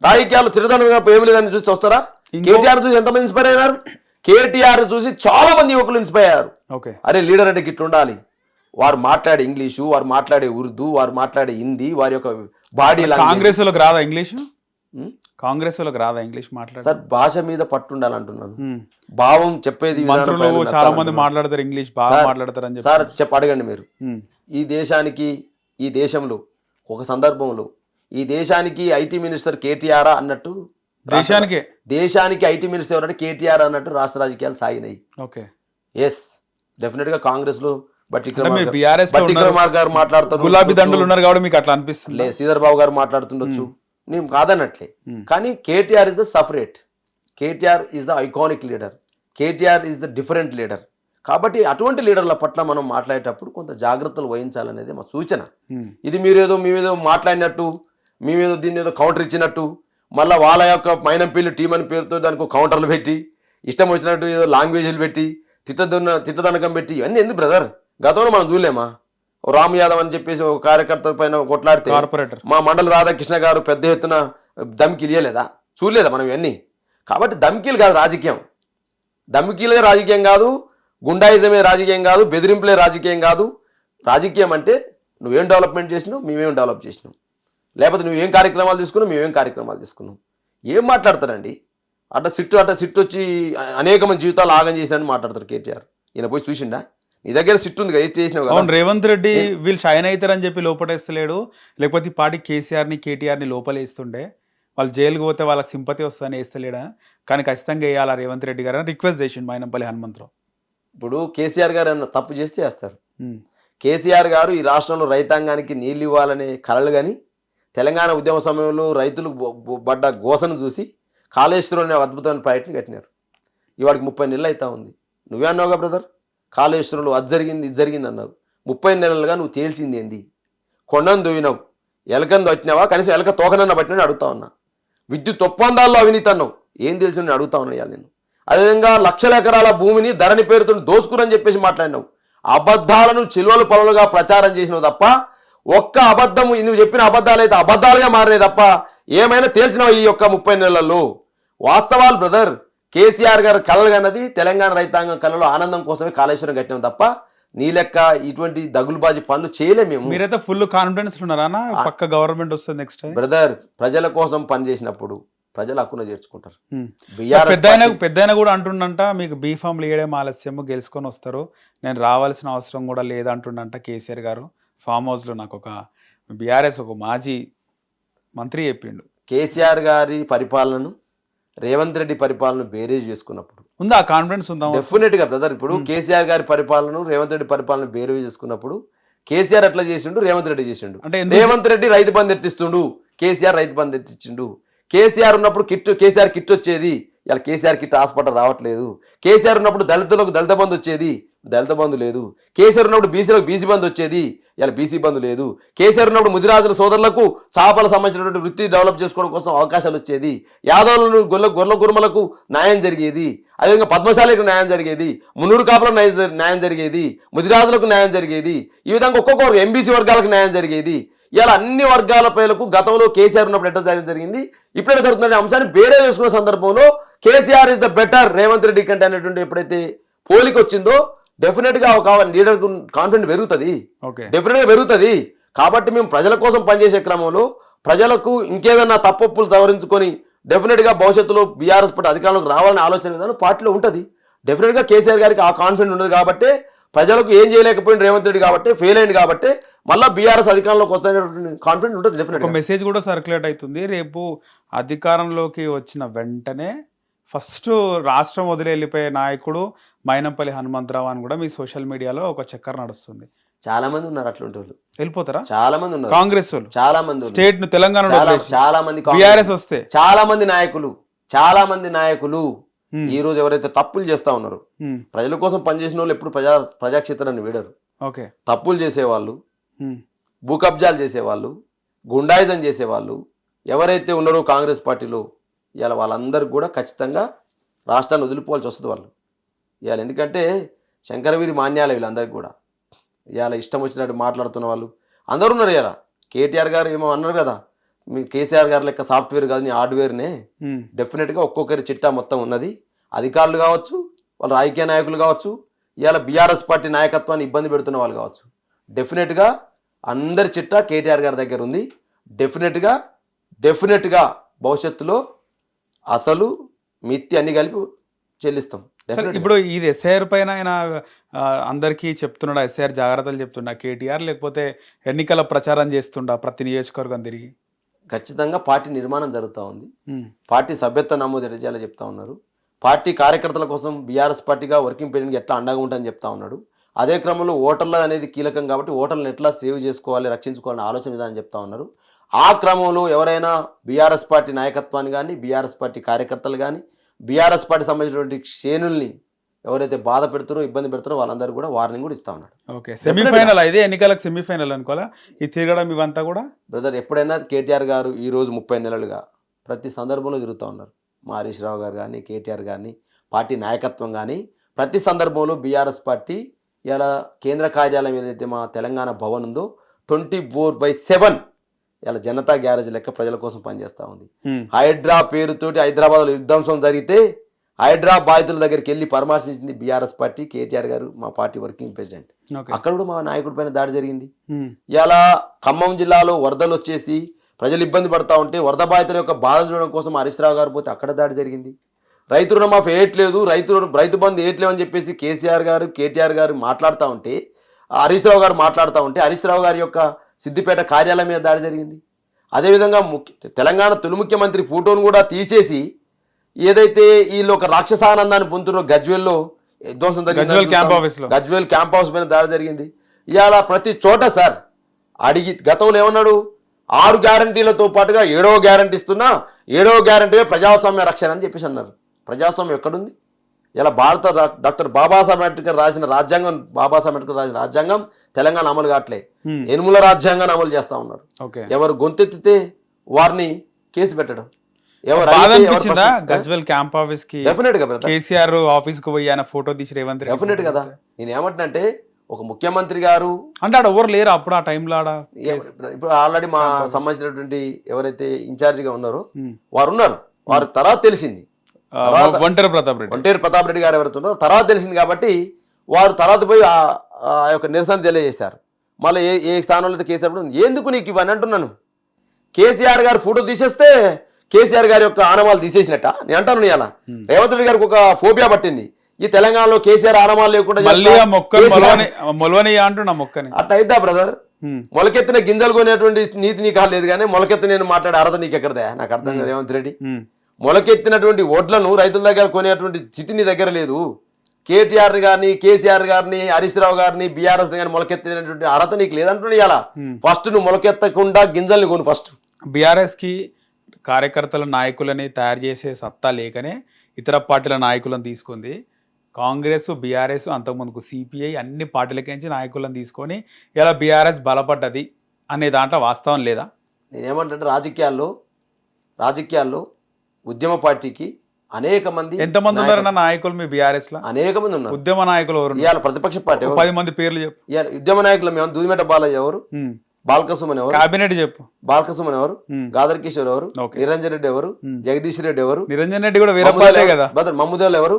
రాజకీయాలు తిరగడానికి ఏమి లేదని చూస్తే వస్తారా? కేటీఆర్ చూసి ఎంతమంది ఇన్స్పైర్ అయినారు? కేటీఆర్ చూసి చాలా మంది యువకులు ఇన్స్పైర్ అయ్యారు. ఓకే. అరే లీడర్ అంటే గిట్ల ఉండాలి, వారు మాట్లాడే ఇంగ్లీషు, వారు మాట్లాడే ఉర్దూ, వారు మాట్లాడే హిందీ, వారి యొక్క బాడీ కాంగ్రెస్ వాళ్ళకి రాదా ఇంగ్లీష్? కాంగ్రెస్ వాళ్ళకి రాదా ఇంగ్లీష్ మాట్లాడారు? సార్ భాష మీద పట్టుండాలంటున్నాను. భావం చెప్పేది మంత్రులు చాలా మంది మాట్లాడతారు ఇంగ్లీష్, బాగా మాట్లాడతారు అని సార్ అడగండి మీరు. ఈ దేశానికి, ఈ దేశంలో ఒక సందర్భంలో ఈ దేశానికి ఐటీ మినిస్టర్ కేటీఆర్ అన్నట్టు, దేశానికి ఐటీ మినిస్టర్ ఎవరంటే కేటీఆర్ అన్నట్టు రాష్ట్ర రాజకీయాలు సాగినాయి. ఓకే. ఎస్ డెఫినెట్ గా కాంగ్రెస్ లో బట్టి గారు మాట్లాడుతారు, గులాబీ దండలు ఉన్నారు కాబట్టి మీకు అట్లా అనిపిస్తుంది. లేదు శ్రీధర్ బాబు గారు మాట్లాడుతుండొచ్చు, నేను కాదన్నట్లే. కానీ KTR is the separate, KTR is the iconic leader, KTR is the different leader. కాబట్టి అటువంటి లీడర్ల పట్ల మనం మాట్లాడేటప్పుడు కొంత జాగ్రత్తలు వహించాలనేది మా సూచన. ఇది మేమేదో మాట్లాడినట్టు, మేమేదో దీన్ని ఏదో కౌంటర్ ఇచ్చినట్టు, మళ్ళీ వాళ్ళ యొక్క మైనంపల్లి టీం అని పేరుతో దానికి కౌంటర్లు పెట్టి, ఇష్టం వచ్చినట్టు ఏదో లాంగ్వేజ్లు పెట్టి, తిట్టదనకం పెట్టి, ఇవన్నీ ఎందుకు బ్రదర్? గతంలో మనం చూడలేమా? రామ్ యాదవ్ అని చెప్పేసి ఒక కార్యకర్త పైన కొట్లాడితే మా మండల రాధాకృష్ణ గారు పెద్ద ఎత్తున ధమ్కీలు ఇవ్వలేదా? చూడలేదా మనం ఇవన్నీ? కాబట్టి ధమ్కీలు కాదు రాజకీయం, ధమ్కీలే రాజకీయం కాదు, గుండాయిజమే రాజకీయం కాదు, బెదిరింపులే రాజకీయం కాదు. రాజకీయం అంటే నువ్వేం డెవలప్మెంట్ చేసినావు, మేమేం డెవలప్ చేసినాం, లేకపోతే నువ్వేం కార్యక్రమాలు తీసుకున్నావు, మేమేం కార్యక్రమాలు తీసుకున్నాం. ఏం మాట్లాడతారండి? అట్ట సిట్టు వచ్చి అనేక మంది జీవితాలు ఆగం చేసినట్టు మాట్లాడతారు కేటీఆర్. ఈయన పోయి చూసిండా? నీ దగ్గర సిట్టు ఉంది కదా, చేసినావు కదా. రేవంత్ రెడ్డి వీళ్ళు షైన్ అవుతారని చెప్పి లోపటేస్తలేడు, లేకపోతే ఈ పార్టీ కేసీఆర్ని కేటీఆర్ని లోపలేస్తుండే, వాళ్ళు జైలుకి పోతే వాళ్ళకి సింపతి వస్తుందని వేస్తలేడా? కానీ ఖచ్చితంగా వేయాలా రేవంత్ రెడ్డి గారు అని రిక్వెస్ట్ చేసిండు మైనంపల్లి హనుమంతరావు. ఇప్పుడు కేసీఆర్ గారు ఏమన్నా తప్పు చేస్తే వేస్తారు. కేసీఆర్ గారు ఈ రాష్ట్రంలో రైతాంగానికి నీళ్ళు ఇవ్వాలనే కలలు కానీ, తెలంగాణ ఉద్యమ సమయంలో రైతులు పడ్డ గోసను చూసి కాళేశ్వరం అనే అద్భుతమైన ప్రాజెక్టుని కట్టినారు. ఇవాడికి 30 నెలలు అవుతా ఉంది. నువ్వే అన్నావుగా బ్రదర్, కాళేశ్వరంలో అది జరిగింది ఇది జరిగింది అన్నావు. 30 నెలలుగా నువ్వు తేల్చింది ఏంది? కొండను దొయ్యినావు, ఎలకను పట్టినావా? కనీసం ఎలక తోకనన్న పట్టినని అడుగుతా ఉన్నా. విద్యుత్ ఒప్పందాల్లో అవినీతి అన్నావు, ఏం తెలిసి నేను అడుగుతా ఉన్నా ఇవాళ నేను. అదేవిధంగా లక్షల ఎకరాల భూమిని ధరణి పేరుతో దోసుకురని చెప్పేసి మాట్లాడినావు. అబద్ధాలను చిలువలు పలులుగా ప్రచారం చేసినావు తప్ప, ఒక్క అబద్ధం నువ్వు చెప్పిన అబద్ధాలు అయితే అబద్ధాలుగా మారినాయి తప్ప ఏమైనా తేల్చినావు ఈ యొక్క 30 నెలల్లో? వాస్తవాలు బ్రదర్. కేసీఆర్ గారు కలలు కన్నది తెలంగాణ రైతాంగం కళలో ఆనందం కోసమే కాళేశ్వరం కట్టినాం తప్ప నీ లెక్క ఇటువంటి దగులుబాజీ పనులు చేయలేము మేము. మీరైతే ఫుల్ కాన్ఫిడెన్స్ ఉన్నారా పక్క గవర్నమెంట్ వస్తుంది నెక్స్ట్ టైం? బ్రదర్, ప్రజల కోసం పని చేసినప్పుడు ప్రజలు హక్కున చేర్చుకుంటారు. పెద్దయిన కూడా అంటుండంట, మీకు బీఫామ్లు ఇవ్వడం ఆలస్యం, గెలుచుకొని వస్తారు, నేను రావాల్సిన అవసరం కూడా లేదంటుండంట కేసీఆర్ గారు. ఫామ్ హౌస్లో నాకు ఒక బీఆర్ఎస్ ఒక మాజీ మంత్రి చెప్పిండు. కేసీఆర్ గారి పరిపాలనను రేవంత్ రెడ్డి పరిపాలన బేరేజ్ చేసుకున్నప్పుడు ఉందా కాన్ఫిడెన్స్ ఉందా? డెఫినెట్ గా బ్రదర్. ఇప్పుడు కేసీఆర్ గారి పరిపాలన రేవంత్ రెడ్డి పరిపాలన బేరేజ్ చేసుకున్నప్పుడు కేసీఆర్ అట్లా చేసిండు, రేవంత్ రెడ్డి చేసిండు. అంటే రేవంత్ రెడ్డి రైతు బంధు ఎత్తిస్తుండు, కేసీఆర్ రైతు బంధు ఎత్తిచ్చిండు. కేసీఆర్ ఉన్నప్పుడు కేసీఆర్ కిట్ వచ్చేది, ఇలా కేసీఆర్ కిట్ హాస్పిటల్ రావట్లేదు. కేసీఆర్ ఉన్నప్పుడు దళితులకు దళిత బంధు వచ్చేది, దళిత బంధు లేదు. కేసీఆర్ ఉన్నప్పుడు బీసీలకు బీసీ బంధు వచ్చేది, ఇలా బీసీ బంధు లేదు. కేసీఆర్ ఉన్నప్పుడు ముదిరాజుల సోదరులకు చేపలకు సంబంధించినటువంటి వృత్తి డెవలప్ చేసుకోవడం కోసం అవకాశాలు వచ్చేది. యాదవులను గొర్రెల గురుమలకు న్యాయం జరిగేది. అదేవిధంగా పద్మశాలకు న్యాయం జరిగేది, మున్నూరు కాపులకు న్యాయం జరిగేది, ముదిరాజులకు న్యాయం జరిగేది. ఈ విధంగా ఒక్కొక్క ఎంబీసీ వర్గాలకు న్యాయం జరిగేది. ఇలా అన్ని వర్గాల ప్రజలకు గతంలో కేసీఆర్ ఉన్నప్పుడు ఎట్లా జరిగింది, ఇప్పుడే జరుగుతున్న అంశాన్ని బేరే చేసుకున్న సందర్భంలో KCR is the better Revanth Reddy కంటే అనేటువంటి ఎప్పుడైతే పోలిక వచ్చిందో డెఫినెట్ గా ఒక లీడర్ కాన్ఫిడెంట్ పెరుగుతుంది, డెఫినెట్ గా పెరుగుతుంది. కాబట్టి మేము ప్రజల కోసం పనిచేసే క్రమంలో ప్రజలకు ఇంకేదన్నా తప్పులు సవరించుకొని డెఫినెట్ గా భవిష్యత్తులో బీఆర్ఎస్ పార్టీ అధికారంలోకి రావాలని ఆలోచన విధానం పార్టీలో ఉంటుంది. డెఫినెట్ గా కేసీఆర్ గారికి ఆ కాన్ఫిడెంట్ ఉండదు కాబట్టి, ప్రజలకు ఏం చేయలేకపోయింది రేవంత్ రెడ్డి కాబట్టి, ఫెయిల్ అయింది కాబట్టి మళ్ళీ బీఆర్ఎస్ అధికారంలోకి వస్తున్న కాన్ఫిడెంట్ ఉంటుంది. డెఫినెట్ ఒక మెసేజ్ కూడా సర్క్యులేట్ అవుతుంది. రేపు అధికారంలోకి వచ్చిన వెంటనే ఫస్ట్ రాష్ట్రం వదిలి వెళ్ళిపోయే నాయకుడు మైనంపల్లి హనుమంతరావు అని కూడా మీ సోషల్ మీడియాలో ఒక చక్కర్ నడుస్తుంది. చాలా మంది ఉన్నారు అట్లాంటి వాళ్ళు. వెళ్ళిపోతారా? చాలా మంది ఉన్నారు. కాంగ్రెస్ వాళ్ళు చాలా మంది, స్టేట్ ను తెలంగాణ చాలా మంది, బీఆర్ఎస్ వస్తే చాలా మంది నాయకులు ఈ రోజు ఎవరైతే తప్పులు చేస్తా ఉన్నారు, ప్రజల కోసం పనిచేసిన వాళ్ళు ఎప్పుడు ప్రజాక్షేత్రాన్ని వీడరు. ఓకే, తప్పులు చేసేవాళ్ళు, భూ కబ్జాలు చేసేవాళ్ళు, గుండాయిజం చేసేవాళ్ళు ఎవరైతే ఉన్నారో కాంగ్రెస్ పార్టీలో ఇవాళ వాళ్ళందరికీ కూడా ఖచ్చితంగా రాష్ట్రాన్ని వదిలిపోవాల్సి వస్తుంది వాళ్ళు ఇవాళ. ఎందుకంటే శంకరవీరి మాన్యాలే వీళ్ళందరికీ కూడా. ఇవాళ ఇష్టం వచ్చినట్టు మాట్లాడుతున్న వాళ్ళు అందరూ ఉన్నారు. ఇవాళ కేటీఆర్ గారు ఏమో అన్నారు కదా, మీ కేసీఆర్ గారు లెక్క సాఫ్ట్వేర్ కాదు నీ హార్డ్వేర్నే. డెఫినెట్గా ఒక్కొక్కరి చిట్టా మొత్తం ఉన్నది. అధికారులు కావచ్చు, వాళ్ళు రాజకీయ నాయకులు కావచ్చు, ఇవాళ బీఆర్ఎస్ పార్టీ నాయకత్వాన్ని ఇబ్బంది పెడుతున్న వాళ్ళు కావచ్చు. డెఫినెట్గా అందరి చిట్టా కేటీఆర్ గారి దగ్గర ఉంది. డెఫినెట్గా భవిష్యత్తులో అసలు మిత్తి అన్ని కలిపి చెల్లిస్తాం. ఇప్పుడు ఇది ఎస్ఐఆర్ పైన ఆయన అందరికీ చెప్తున్నాడా, ఎస్ఐఆర్ జాగ్రత్తలు చెప్తున్నా కేటీఆర్, లేకపోతే ఎన్నికల ప్రచారం చేస్తుండా ప్రతి నియోజకవర్గం తిరిగి? ఖచ్చితంగా పార్టీ నిర్మాణం జరుగుతూ ఉంది. పార్టీ సభ్యత్వ నమోదు ఎట్లా చేయాలో చెప్తా ఉన్నారు. పార్టీ కార్యకర్తల కోసం బీఆర్ఎస్ పార్టీగా వర్కింగ్ ప్రెసిడెంట్కి ఎట్లా అండగా ఉంటాయని చెప్తా ఉన్నాడు. అదే క్రమంలో ఓటర్లు అనేది కీలకం కాబట్టి ఓటర్లను ఎట్లా సేవ్ చేసుకోవాలి, రక్షించుకోవాలని ఆలోచన విధానం చెప్తా ఉన్నారు. ఆ క్రమంలో ఎవరైనా బీఆర్ఎస్ పార్టీ నాయకత్వాన్ని కానీ, బీఆర్ఎస్ పార్టీ కార్యకర్తలు కానీ, బీఆర్ఎస్ పార్టీ సంబంధించినటువంటి శ్రేణుల్ని ఎవరైతే బాధ పెడుతారో, ఇబ్బంది పెడతారో వాళ్ళందరూ కూడా వార్నింగ్ కూడా ఇస్తా ఉన్నాడు. ఓకే, సెమీఫైనల్ ఇదే ఎన్నికలకు సెమీఫైనల్ అనుకోవాలా ఈ తిరగడం ఇవంతా కూడా? బ్రదర్, ఎప్పుడైనా కేటీఆర్ గారు ఈరోజు 30 నెలలుగా ప్రతి సందర్భంలో తిరుగుతూ ఉన్నారు. మా హరీష్ రావు గారు కానీ, కేటీఆర్ కానీ, పార్టీ నాయకత్వం కానీ ప్రతి సందర్భంలో బీఆర్ఎస్ పార్టీ ఇలా కేంద్ర కార్యాలయం ఏదైతే మా తెలంగాణ భవన్ ఉందో 24/7 ఇలా జనతా గ్యారేజ్ లెక్క ప్రజల కోసం పనిచేస్తూ ఉంది. హైడ్రా పేరుతోటి హైదరాబాద్లో విధ్వంసం జరిగితే హైడ్రా బాధితుల దగ్గరికి వెళ్ళి పరామర్శించింది బీఆర్ఎస్ పార్టీ, కేటీఆర్ గారు మా పార్టీ వర్కింగ్ ప్రెసిడెంట్. అక్కడ కూడా మా నాయకుడి పైన దాడి జరిగింది. ఇలా ఖమ్మం జిల్లాలో వరదలు వచ్చేసి ప్రజలు ఇబ్బంది పడతా ఉంటే వరద బాధితుల యొక్క బాధ చూడడం కోసం హరీష్ రావు గారు పోతే అక్కడ దాడి జరిగింది. రైతు రుణమాఫీ వేయట్లేదు, రైతు బంధు వేయట్లేదు అని చెప్పేసి కేసీఆర్ గారు, కేటీఆర్ గారు మాట్లాడుతూ ఉంటే, హరీష్ రావు గారు మాట్లాడుతూ ఉంటే హరీష్ రావు గారి యొక్క సిద్దిపేట కార్యాలయం మీద దాడి జరిగింది. అదేవిధంగా తెలంగాణ తొలి ముఖ్యమంత్రి ఫోటోను కూడా తీసేసి ఏదైతే వీళ్ళు ఒక రాక్షసానందాన్ని పొందుతున్న గజ్వేల్లో విధ్వంసం గజ్వేల్ క్యాంప్ హౌస్ పైన దాడి జరిగింది. ఇవాళ ప్రతి చోట సార్ అడిగి గతంలో ఏమన్నాడు, 6 గ్యారంటీలతో పాటుగా 7వ గ్యారంటీ ఇస్తున్నా, 7వ గ్యారంటీ ప్రజాస్వామ్య రక్షణ అని చెప్పేసి అన్నారు. ప్రజాస్వామ్యం ఎక్కడుంది? ఇలా డాక్టర్ బాబాసాహెబ్ అంబేద్కర్ రాసిన రాజ్యాంగం తెలంగాణ అమలు కావట్లే. ఎనుముల రాజ్యాంగాన్ని అమలు చేస్తా ఉన్నారు. ఎవరు గొంతెత్తితే వారిని కేసు పెట్టడం. గజ్వేల్ క్యాంప్ ఆఫీస్ కి డెఫినెట్ గా కేసీఆర్ ఆఫీస్ కు పోయి ఆయన ఫోటో తీసి రేవంత్ డెఫినెట్ కదా. నేను ఏమంటున్నంటే ఒక ముఖ్యమంత్రి గారు అంటే ఆడ ఎవరు లేరు అప్పుడు ఆ టైంలో? ఇప్పుడు ఆల్రెడీ మా సంబంధించినటువంటి ఎవరైతే ఇన్ఛార్జిగా ఉన్నారో వారు ఉన్నారు. వారు తర్వాత తెలిసింది ఒంటేరు ప్రతాప్ రెడ్డి గారు ఎవరైతే ఉన్నారో తర్వాత తెలిసింది కాబట్టి వారు తర్వాత పోయి ఆ యొక్క నిరసన తెలియజేశారు. మళ్ళీ ఏ స్థానంలో అయితే కేసీఆర్ ఎందుకు నీకు ఇవన్నీ అంటున్నాను. కేసీఆర్ గారు ఫోటో తీసేస్తే కేసీఆర్ గారి యొక్క ఆనవాళ్ళు తీసేసినట్ట నేను అంటాను. ఇలా రేవంత్ రెడ్డి గారికి ఒక ఫోబియా పట్టింది, ఈ తెలంగాణలో కేసీఆర్ ఆనవాళ్ళు లేకుండా అట్లా అయిద్దా బ్రదర్? మొలకెత్తిన గింజలు కొనేటువంటి నీతి నీకు లేదు, కానీ మొలకెత్తి నేను మాట్లాడే అర్హత నీకు ఎక్కడదా? నాకు అర్థం కాదు రేవంత్ రెడ్డి. మొలకెత్తినటువంటి ఓట్లను రైతుల దగ్గర కొనేటువంటి స్థితి నీ దగ్గర లేదు. కేటీఆర్ గారిని, కేసీఆర్ గారిని, హరీష్ రావు గారిని, బీఆర్ఎస్ గారిని మొలకెత్తినటువంటి అర్హత నీకు లేదంటున్నా. ఇలా ఫస్ట్ నువ్వు మొలకెత్తకుండా గింజల్ని కొను. ఫస్ట్ బీఆర్ఎస్ కి కార్యకర్తల నాయకులని తయారు చేసే సత్తా లేకనే ఇతర పార్టీల నాయకులను తీసుకుంది కాంగ్రెస్, బీఆర్ఎస్, అంతకుముందుకు సిపిఐ అన్ని పార్టీలకించి నాయకులను తీసుకొని ఇలా బీఆర్ఎస్ బలపడ్డది అనే దాంట్లో వాస్తవం లేదా? నేనేమంటే రాజకీయాల్లో ఉద్యమ పార్టీకి అనేక మంది, ఎంతమంది ఉన్నారన్న నాయకులు మీ బీఆర్ఎస్ లో? అనేక మంది ఉన్నారు. ఉద్యమ నాయకులు ఎవరు? ఇవాళ ప్రతిపక్ష పార్టీ 10 మంది పేర్లు చెప్పు. ఉద్యమ నాయకులు మేము దూదిమెట బాలయ్య ఎవరు, బాలకసుమన్ ఎవరు, కేబినెట్ చెప్పు. బాలకసుమన్ ఎవరు, గాదర్ కిషోర్ ఎవరు, నిరంజన్ రెడ్డి ఎవరు, జగదీష్ రెడ్డి ఎవరు, నిరంజన్ రెడ్డి కూడా వీరపాలే కదా, మమ్ముదేవులు ఎవరు,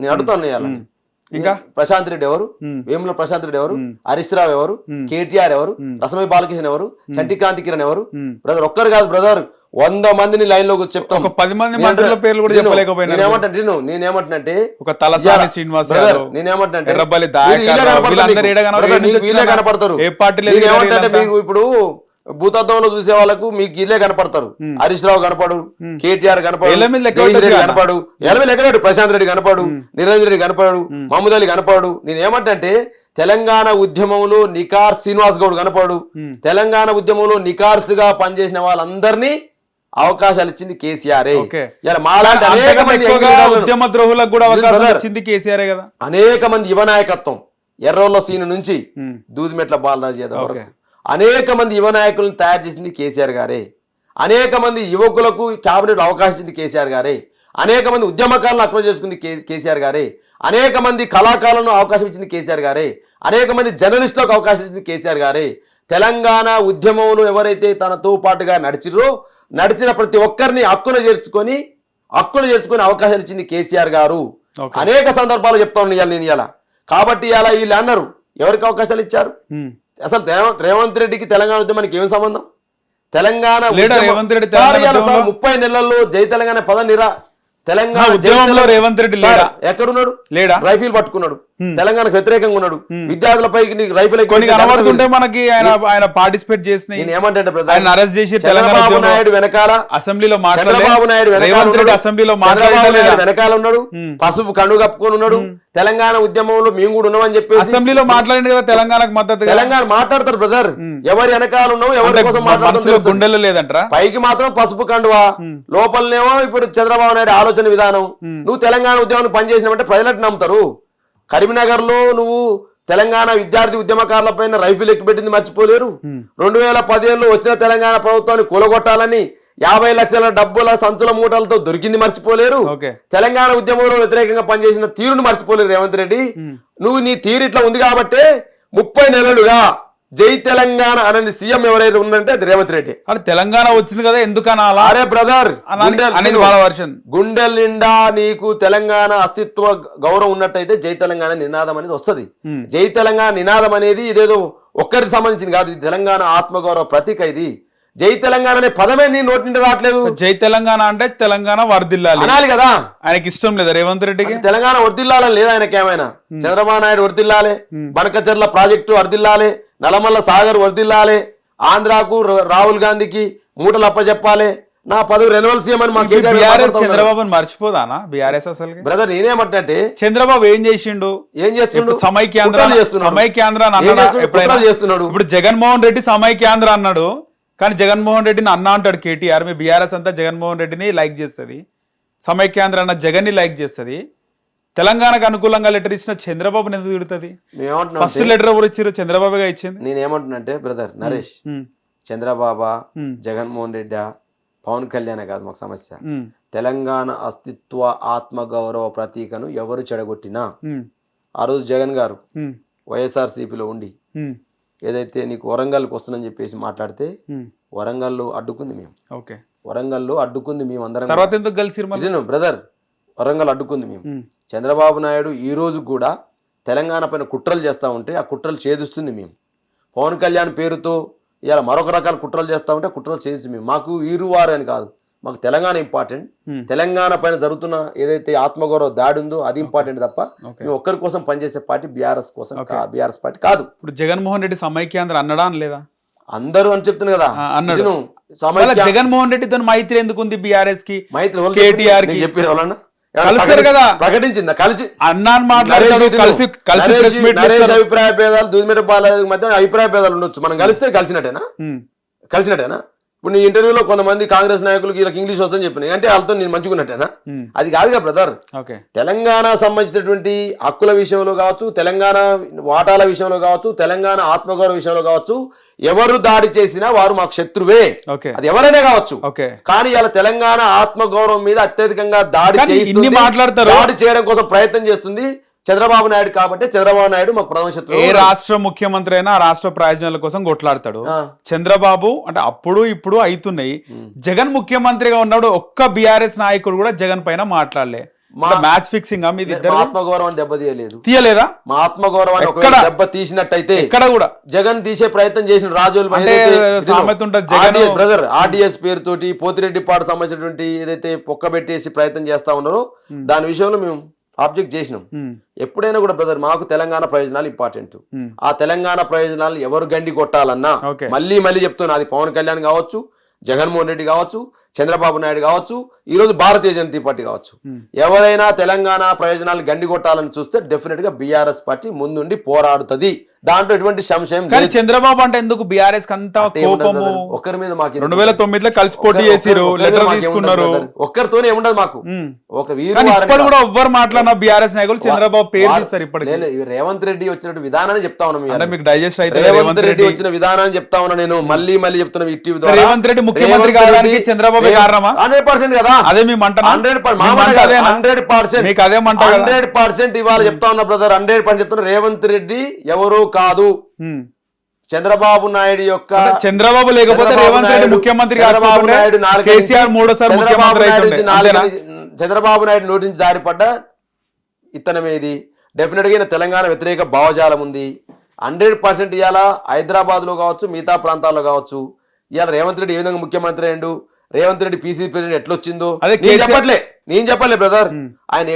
నేను అడుగుతాను. ఇంకా ప్రశాంత్ రెడ్డి ఎవరు, వేముల ప్రశాంత్ రెడ్డి ఎవరు, హరీష్ రావు ఎవరు, కేటీఆర్ ఎవరు, రసమై బాలకృష్ణ ఎవరు, చంటి క్రాంతి కిరణ్ ఎవరు? బ్రదర్ ఒక్కరు కాదు బ్రదర్, 100 మందిని లైన్ లో చెప్తాం. 10 మంది మంత్రుల పేర్లు కూడా చెప్పలేకపోయినా. నేనేమంటున్నాటే కనపడతారు. మీకు ఇప్పుడు భూతత్వంలో చూసే వాళ్ళకు మీకు ఇల్లే కనపడతారు. హరీష్ రావు కనపడు, కేటీఆర్ కనపడు, కనపడు, ఎక్కడాడు ప్రశాంత్ రెడ్డి కనపడు, నిరంజన్ రెడ్డి కనపడు, మహమూద్ అలీ కనపడు. నేనేమంటే తెలంగాణ ఉద్యమంలో నికార్ శ్రీనివాస్ గౌడ్ కనపడు. తెలంగాణ ఉద్యమంలో నికార్సుగా పనిచేసిన వాళ్ళందరినీ అవకాశాలు ఇచ్చింది కేసీఆర్. అనేక మంది యువ నాయకత్వం, ఎర్రోళ్ళ సీను నుంచి దూదిమెట్ల బాలరాజు యాదవ్ వరకు అనేక మంది యువ నాయకులను తయారు చేసింది కేసీఆర్ గారే. అనేక మంది యువకులకు క్యాబినెట్ అవకాశం ఇచ్చింది కేసీఆర్ గారే. అనేక మంది ఉద్యమకారులను అక్రమం చేసుకుంది కేసీఆర్ గారే. అనేక మంది కళాకారులను అవకాశం ఇచ్చింది కేసీఆర్ గారే. అనేక మంది జర్నలిస్టులకు అవకాశం ఇచ్చింది కేసీఆర్ గారే. తెలంగాణ ఉద్యమంలో ఎవరైతే తనతో పాటుగా నడిచిన ప్రతి ఒక్కరిని హక్కున చేర్చుకొని అవకాశాలు ఇచ్చింది కేసీఆర్ గారు. Okay. అనేక సందర్భాలు చెప్తా ఉన్నాను నేను ఇలా. కాబట్టి ఇలా వీళ్ళు అన్నారు ఎవరికి అవకాశాలు ఇచ్చారు? అసలు రేవంత్ రెడ్డికి తెలంగాణ ఉద్యమానికి ఏం సంబంధం? తెలంగాణ లేడా రేవంత్ రెడ్డి తెలంగాణ ఉద్యమంలో? 30 నెలల్లో జై తెలంగాణ పదం తెలంగాణ ఉద్యమంలో రేవంత్ రెడ్డి లేడా? ఎక్కడున్నాడు? లేడా? రైఫిల్ పట్టుకున్నాడు, తెలంగాణకు వ్యతిరేకంగా ఉన్నాడు, విద్యార్థులపైకి నీకు రైఫిల్ కొన్ని కనబడుతుంటే మనకి ఆయన పార్టిసిపేట్ చేసిన నేను ఏమంటే ఆయన అరెస్ట్ చేసి చంద్రబాబు నాయుడు వెనకాల అసెంబ్లీలో చంద్రబాబు నాయుడు రేవంత్ రెడ్డి అసెంబ్లీలో వెనకాల ఉన్నాడు, పసుపు కండు కప్పుకొని ఉన్నాడు. తెలంగాణ ఉద్యమంలో మేము కూడా ఉన్నామని చెప్పి అసెంబ్లీలో మాట్లాడింది కదా తెలంగాణకు మద్దతు. తెలంగాణ మాట్లాడతారు బ్రదర్, ఎవరి వెనకాల ఉన్నావు, ఎవరి కోసం మాట్లాడుతున్నావు. గుండెల్లో లేదంటారా? పైకి మాత్రం పసుపు కండువా, లోపలనేమో ఇప్పుడు చంద్రబాబు నాయుడు ఆలోచన విధానం. నువ్వు తెలంగాణ ఉద్యమానికి పనిచేసినావంటే ప్రజలకు నమ్ముతారు. కరీంనగర్ లో నువ్వు తెలంగాణ విద్యార్థి ఉద్యమకారుల పైన రైఫిల్ ఎక్కిపెట్టింది మర్చిపోలేరు. 2015లో వచ్చిన తెలంగాణ ప్రభుత్వాన్ని కూలగొట్టాలని 50 లక్షల డబ్బుల సంచుల మూటలతో దొరికింది మర్చిపోలేరు. తెలంగాణ ఉద్యమంలో వ్యతిరేకంగా పనిచేసిన తీరును మర్చిపోలేరు రేవంత్ రెడ్డి. నువ్వు నీ తీరు ఇట్లా ఉంది కాబట్టే 30 నెలలుగా జై తెలంగాణ అనే సీఎం ఎవరైతే ఉందంటే అది రేవంత్ రెడ్డి. అంటే తెలంగాణ వచ్చింది కదా ఎందుకన్నా? అరే బ్రదర్, అనేది వాళ్ళ వర్షన్. గుండెల నిండా నీకు తెలంగాణ అస్తిత్వ గౌరవం ఉన్నట్టయితే జై తెలంగాణ నినాదం అనేది వస్తుంది. జై తెలంగాణ నినాదం అనేది ఇదేదో ఒక్కరికి సంబంధించింది కాదు, ఇది తెలంగాణ ఆత్మగౌరవ ప్రతీక. ఇది జై తెలంగాణ అనే పదమే నీ నోటి నుండి రావట్లేదు. జై తెలంగాణ అంటే తెలంగాణ వర్దిల్లాలి అనాలి కదా. ఆయనకి ఇష్టం లేదా రేవంత్ రెడ్డికి? తెలంగాణ వర్దిల్లాలని లేదా ఆయనకి ఏమైనా? చంద్రబాబు నాయుడు వర్దిల్లాలి, బనకచెర్ల ప్రాజెక్టు వర్దిల్లాలి, నల్లమల్ల సాగర్ వర్దిల్లాలి, ఆంధ్రాకు రాహుల్ గాంధీకి మూటలు అప్పచెప్పాలి, నా పదవి రెన్యువల్ సీఎం అని మాకు చంద్రబాబు మర్చిపోదానా బీఆర్ఎస్? అసలు బ్రదర్ నేనేమంటే చంద్రబాబు ఏం చేసిండు? సమైక్యాంధ్ర చేస్తున్నాడు. ఇప్పుడు జగన్మోహన్ రెడ్డి సమైక్యాంధ్ర అన్నాడు, కానీ జగన్మోహన్ రెడ్డిని అన్న అంటాడు కేటీఆర్. మీ బీఆర్ఎస్ అంతా జగన్మోహన్ రెడ్డిని లైక్ చేస్తుంది, సమైక్యాంధ్ర అన్న జగన్ ని లైక్ చేస్తుంది. తెలంగాణకు అనుకూలంగా లెటర్ ఇచ్చిన చంద్రబాబుని ఎందుకు తిడుతుంది? ఫస్ట్ లెటర్ ఎవరు ఇచ్చారు? చంద్రబాబుగా ఇచ్చింది. నేనేమంటున్నంటే బ్రదర్ నరేష్, చంద్రబాబు, జగన్మోహన్ రెడ్డి, పవన్ కళ్యాణ్ కాదు మాకు సమస్య. తెలంగాణ అస్తిత్వ ఆత్మగౌరవ ప్రతీకను ఎవరు చెడగొట్టినా, ఆ రోజు జగన్ గారు వైఎస్ఆర్సీపీలో ఉండి ఏదైతే నీకు వరంగల్కి వస్తుందని చెప్పేసి మాట్లాడితే వరంగల్లో అడ్డుకుంది మేము. వరంగల్లో అడ్డుకుంది మేము అందరం. తర్వాత ఎందుకు కలిసి బ్రదర్ వరంగల్ అడ్డుకుంది మేము. చంద్రబాబు నాయుడు ఈ రోజు కూడా తెలంగాణ పైన కుట్రలు చేస్తూ ఉంటే ఆ కుట్రలు ఛేదిస్తుంది మేము. పవన్ కళ్యాణ్ పేరుతో ఇలా మరొక రకాల కుట్రలు చేస్తూ ఉంటే కుట్రలు ఛేదిస్తుంది మేము. మాకు వీరువారు అని కాదు, మాకు తెలంగాణ ఇంపార్టెంట్. తెలంగాణ పైన జరుగుతున్న ఏదైతే ఆత్మగౌరవ దాడి ఉందో అది ఇంపార్టెంట్ తప్ప మేము ఒక్కరి కోసం పనిచేసే పార్టీ బీఆర్ఎస్ కోసం, బీఆర్ఎస్ పార్టీ కాదు. ఇప్పుడు జగన్మోహన్ రెడ్డి సమైక్యాంధ్ర అన్నడా లేదా? అందరూ అని చెప్తున్నా కదా అన్నాడు. జగన్మోహన్ రెడ్డితో మైత్రి ఎందుకు ఉంది బీఆర్ఎస్ కి? మైత్రి కేటీఆర్ కి చెప్పారు వాళ్ళన్నా కదా, ప్రకటించిందా? కలిసి అన్నాను మాట్లాడారు. అభిప్రాయ భేదాలు దూదిమేర బాలాజీ మధ్య అభిప్రాయ భేదాలు ఉండొచ్చు, మనం కలిస్తే కలిసినట్టేనా? ఇప్పుడు నీ ఇంటర్వ్యూలో కొంతమంది కాంగ్రెస్ నాయకులకి వీళ్ళకి ఇంగ్లీష్ వస్తుందని చెప్పినాయి అంటే వాళ్ళతో నేను మంచుకున్నట్టేనా? అది కాదుగా బ్రదర్. తెలంగాణ సంబంధించినటువంటి హక్కుల విషయంలో కావచ్చు, తెలంగాణ వాటాల విషయంలో కావచ్చు, తెలంగాణ ఆత్మగౌరవ విషయంలో కావచ్చు, ఎవరు దాడి చేసినా వారు మాకు శత్రువే, అది ఎవరైనా కావచ్చు. కానీ ఇలా తెలంగాణ ఆత్మగౌరవం మీద అత్యధికంగా దాడి చేయడం కోసం ప్రయత్నం చేస్తుంది చంద్రబాబు నాయుడు. కాబట్టి చంద్రబాబు నాయుడు మాకు ప్రధాన శత్రువు. ఏ రాష్ట్ర ముఖ్యమంత్రి అయినా రాష్ట్ర ప్రయోజనాల కోసం కొట్లాడతాడు. చంద్రబాబు అంటే అప్పుడు ఇప్పుడు అవుతున్నాయి. జగన్ ముఖ్యమంత్రిగా ఉన్నప్పుడు ఒక్క బీఆర్ఎస్ నాయకుడు కూడా జగన్ పైన మాట్లాడలే. మ్యాచ్ ఫిక్సింగ్ ఆత్మగౌరవాన్ని దెబ్బతీయలేదు. తీయలేదా? మా ఆత్మగౌరవాన్ని దెబ్బ తీసినట్టయితే ఇక్కడ కూడా జగన్ తీసే ప్రయత్నం చేసిన రాజులు బ్రదర్ ఆర్డిఎస్ పేరుతోటి పోతిరెడ్డి పాటు సంబంధించినటువంటి ఏదైతే పొక్కబెట్టేసి ప్రయత్నం చేస్తా ఉన్నారో దాని విషయంలో మేము ఆబ్జెక్ట్ చేసినాం. ఎప్పుడైనా కూడా బ్రదర్ మాకు తెలంగాణ ప్రయోజనాలు ఇంపార్టెంట్. ఆ తెలంగాణ ప్రయోజనాలు ఎవరు గండి కొట్టాలన్నా మళ్ళీ చెప్తున్నా, అది పవన్ కళ్యాణ్ కావచ్చు, జగన్మోహన్ రెడ్డి కావచ్చు, చంద్రబాబు నాయుడు కావచ్చు, ఈ రోజు భారతీయ జనతా పార్టీ కావచ్చు, ఎవరైనా తెలంగాణ ప్రయోజనాలు గండి కొట్టాలని చూస్తే డెఫినెట్ గా బీఆర్ఎస్ పార్టీ ముందుండి పోరాడుతుంది. దాంట్లో ఎటువంటి సంశయం. కానీ చంద్రబాబు అంటే ఎందుకు బీఆర్ఎస్ అంతా కోపము? ఒకరి మీద మాకు 2009లో కలిసి పోటీ చేసిరు, లెటర్ తీసుకున్నారు. ఒక్కరితోనే ఏముండదు మాకు. ఒక ఇప్పుడు కూడా ఎవ్వరు మాట్లాడినా బీఆర్ఎస్ నాయకులు చంద్రబాబు పేరు తీస్తారు. ఇప్పటికి రేవంత్ రెడ్డి వచ్చిన విధానాన్ని చెప్తా ఉన్నాం. మీకు డైజెస్ట్ అయితే రేవంత్ రెడ్డి వచ్చిన విధానాన్ని చెప్తా ఉన్నా నేను మళ్ళీ చెప్తున్నా. రేవంత్ రెడ్డి ముఖ్యమంత్రి కావడానికి చంద్రబాబు కారణమా? 100% కదా. అదే మీ మంట 100%. మీకు అదే మంట 100% ఇవాళ చెప్తా ఉన్నా బ్రదర్. 100% చెప్తున్నా. రేవంత్ రెడ్డి ఎవరు కాదు, చంద్రబాబు నాయుడు యొక్క. చంద్రబాబు లేకపోతే రేవంత్ రెడ్డి ముఖ్యమంత్రి చంద్రబాబు నాయుడు కేసీఆర్ మూడోసారి ముఖ్యమంత్రి. చంద్రబాబు నాయుడు నోటి నుంచి జారిపడ్డ ఇత్తనం ఏది, డెఫినెట్గా ఈయన తెలంగాణ వ్యతిరేక భావజాలం ఉంది. 100% ఇవాళ హైదరాబాద్లో కావచ్చు, మిగతా ప్రాంతాల్లో కావచ్చు, ఇవాళ రేవంత్ రెడ్డి ఏ విధంగా ముఖ్యమంత్రి అయ్యిండు, రేవంత్ రెడ్డి పీసీ ప్రెసిడెంట్ ఎట్లొచ్చిందో నేను చెప్పలే బ్రదర్. ఆయన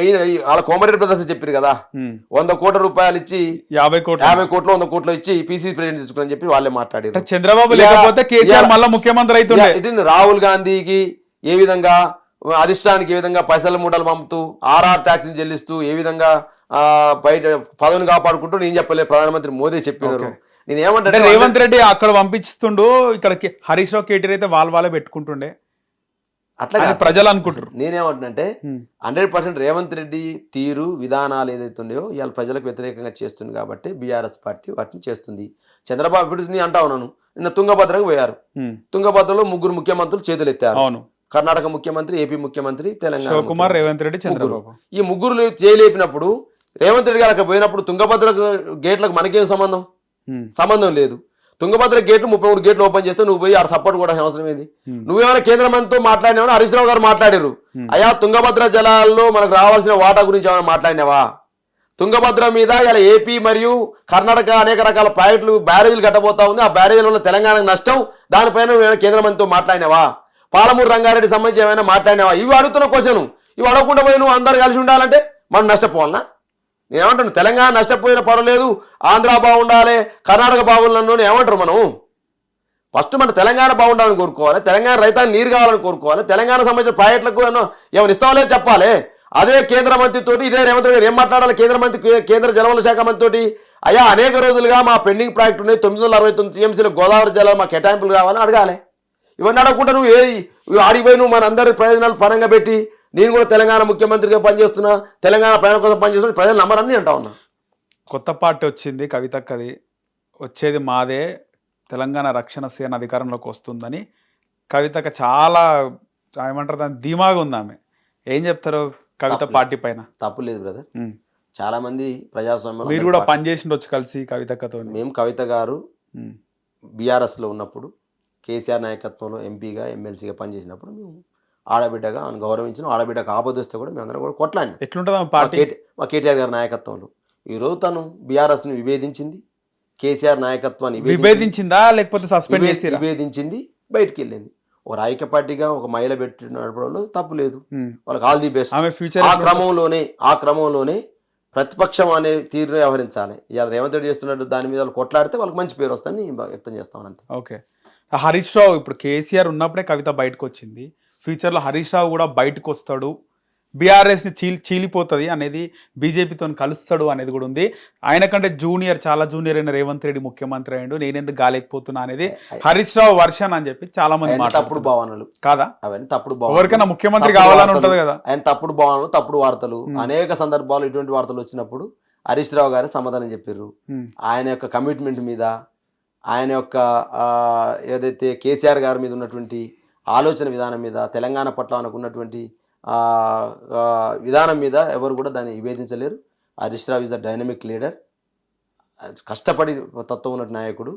వాళ్ళ కోమరెడ్డి బ్రదర్స్ చెప్పారు కదా, 100 కోట్ల రూపాయలు ఇచ్చి 50 కోట్లు 100 కోట్లు ఇచ్చి పీసీ ప్రెసిడెంట్ తీసుకుని చెప్పి వాళ్ళే మాట్లాడారు. చంద్రబాబు లేకపోతే కేసీఆర్ మళ్ళీ ముఖ్యమంత్రి అవుతుండే. ఇటు రాహుల్ గాంధీకి ఏ విధంగా అధిష్టానికి ఏ విధంగా పైసల మూటలు పంపుతూ ఆర్ఆర్ ట్యాక్స్ చెల్లిస్తూ ఏ విధంగా బయట పదవిని కాపాడుకుంటూ నేను చెప్పలే, ప్రధానమంత్రి మోదీ చెప్పినారు. నేను ఏమంటే రేవంత్ రెడ్డి అక్కడ పంపిస్తుండు, ఇక్కడ హరీష్ రావు కేటీఆర్ అయితే వాళ్ళే పెట్టుకుంటుండే, అట్లా ప్రజలు అనుకుంటారు. నేనేమంటున్నంటే 100% రేవంత్ రెడ్డి తీరు విధానాలు ఏదైతే ఉన్నాయో ఇవాళ ప్రజలకు వ్యతిరేకంగా చేస్తుంది కాబట్టి బీఆర్ఎస్ పార్టీ వాటిని చేస్తుంది. చంద్రబాబు ఇప్పుడు నేను అంటా ఉన్నాను, నిన్న తుంగభద్రకు పోయారు, తుంగభద్రలో 3 ముఖ్యమంత్రులు చేతులు ఎత్తారు. అవును, కర్ణాటక ముఖ్యమంత్రి, ఏపీ ముఖ్యమంత్రి, తెలంగాణ శివకుమార్, రేవంత్ రెడ్డి, చంద్రబాబు. ఈ ముగ్గురు చేయలేపినప్పుడు రేవంత్ రెడ్డి గారు అక్కడ పోయినప్పుడు తుంగభద్ర గేట్లకు మనకేం సంబంధం లేదు. తుంగభద్ర గేట్లు 33 గేట్లు ఓపెన్ చేస్తే నువ్వు పోయి ఆడ సపోర్ట్ కూడా అవసరం ఏంది? నువ్వేమైనా కేంద్ర మంత్రితో మాట్లాడినావా? హరీష్ రావు గారు మాట్లాడారు, అయ్యా తుంగభద్ర జలాల్లో మనకు రావాల్సిన వాటా గురించి ఏమైనా మాట్లాడినావా? తుంగభద్ర మీద ఇలా ఏపీ మరియు కర్ణాటక అనేక రకాల ప్రాజెక్టులు బ్యారేజీలు కట్టబోతా ఉంది, ఆ బ్యారేజీల వల్ల తెలంగాణకు నష్టం, దానిపైన నువ్వేమైనా కేంద్ర మంత్రితో మాట్లాడినావా? పాలమూరు రంగారెడ్డి సంబంధించి ఏమైనా మాట్లాడినావా? ఇవి అడుగుతున్న క్వశ్చన్. ఇవి అడగకుండా పోయి నువ్వు అందరు కలిసి ఉండాలంటే మనం నష్టపోవాలనా? నేనేమంటాను, తెలంగాణ నష్టపోయిన పర్వాలేదు, ఆంధ్ర బాగుండాలి, కర్ణాటక బాగుండాలని ఏమంటారు మనం? ఫస్ట్ మన తెలంగాణ బాగుండాలని కోరుకోవాలి, తెలంగాణ రైతాంగం నీరు కావాలని కోరుకోవాలి, తెలంగాణ సంబంధించిన ప్రాజెక్టులకు ఏమైనా ఇస్తామో చెప్పాలి. అదే కేంద్ర మంత్రితోటి ఇదే రేవంత్ రెడ్డి ఏం మాట్లాడాలి? కేంద్ర జలవనరుల శాఖ మంత్రితోటి, అయ్యా అనేక రోజులుగా మా పెండింగ్ ప్రాజెక్టు ఉన్నాయి, 969 టీఎంసీలు గోదావరి జలాలు మా కేటాయింపులు కావాలని అడగాలి. ఇవన్నీ అడగకుండా నువ్వు ఆడిపోయి నువ్వు మన అందరి ప్రయోజనాలు పరంగా పెట్టి నేను కూడా తెలంగాణ ముఖ్యమంత్రిగా పనిచేస్తున్నా, తెలంగాణ ప్రయాణం కోసం పనిచేస్తున్నా, ప్రజలు నమ్మరని అంటా ఉన్నా. కొత్త పార్టీ వచ్చింది, కవితక్కది, వచ్చేది మాదే, తెలంగాణ రక్షణ సేన అధికారంలోకి వస్తుందని కవితక్క చాలా ఏమంటారు దాన్ని ధీమాగా ఉంది. ఆమె ఏం చెప్తారు కవిత పార్టీ పైన? తప్పు లేదు బ్రదర్, చాలా మంది ప్రజాస్వామ్యంలో మీరు కూడా పనిచేసిండొచ్చు కలిసి కవితక్కతో. మేము కవిత గారు బీఆర్ఎస్లో ఉన్నప్పుడు కేసీఆర్ నాయకత్వంలో ఎంపీగా ఎమ్మెల్సీగా పనిచేసినప్పుడు మేము ఆడబిడ్డగా ఆయన గౌరవించిన, ఆడబిడ్డకు ఆపదొస్తే కూడా మేమందరం కూడా కొట్లాడి. ఎట్లుంటుంది పార్టీ? మా కేటీఆర్ గారి నాయకత్వంలో ఈరోజు తను బీఆర్ఎస్ని విభేదించింది, కేసీఆర్ నాయకత్వాన్ని విభేదించిందా లేకపోతే సస్పెండ్ చేసి విభేదించింది, బయటికి వెళ్ళింది. ఒక రాజకీయ పార్టీగా ఒక మహిళ పెట్టి నడపడంలో తప్పు లేదు, వాళ్ళకి ఆల్ ది బెస్ట్. ఆ క్రమంలోనే ప్రతిపక్షం అనే తీరు వ్యవహరించాలి. ఇవాళ రేవంత్ రెడ్డి చేస్తున్నట్టు దాని మీద వాళ్ళు కొట్లాడితే వాళ్ళకి మంచి పేరు వస్తుందని వ్యక్తం చేస్తాం అంతే. ఓకే, హరీష్ రావు ఇప్పుడు కేసీఆర్ ఉన్నప్పుడే కవిత బయటకు వచ్చింది, ఫ్యూచర్లో హరీష్ రావు కూడా బయటకు వస్తాడు, బీఆర్ఎస్ని చీలిపోతుంది అనేది, బీజేపీతో కలుస్తాడు అనేది కూడా ఉంది. ఆయన కంటే చాలా జూనియర్ అయిన రేవంత్ రెడ్డి ముఖ్యమంత్రి అయ్యాడు, నేనెందుకు గాలేకపోతున్నా అనేది హరీష్ రావు వర్షన్ అని చెప్పి చాలా మంది తప్పుడు భావనలు కాదా? అవన్నీ తప్పుడు భావనలు. ఎవరికైనా ముఖ్యమంత్రి కావాలని ఉంటది కదా, ఆయన తప్పుడు భావనలు, తప్పుడు వార్తలు, అనేక సందర్భాలు ఇటువంటి వార్తలు వచ్చినప్పుడు హరీష్ రావు గారు సమాధానం చెప్పారు. ఆయన యొక్క కమిట్మెంట్ మీద, ఆయన యొక్క ఏదైతే కేసీఆర్ గారి మీద ఉన్నటువంటి ఆలోచన విధానం మీద, తెలంగాణ పట్ల అనుకున్నటువంటి విధానం మీద ఎవరు కూడా దాన్ని విభేదించలేరు. Harish Rao is the dynamic leader, కష్టపడి తత్వం ఉన్న నాయకుడు.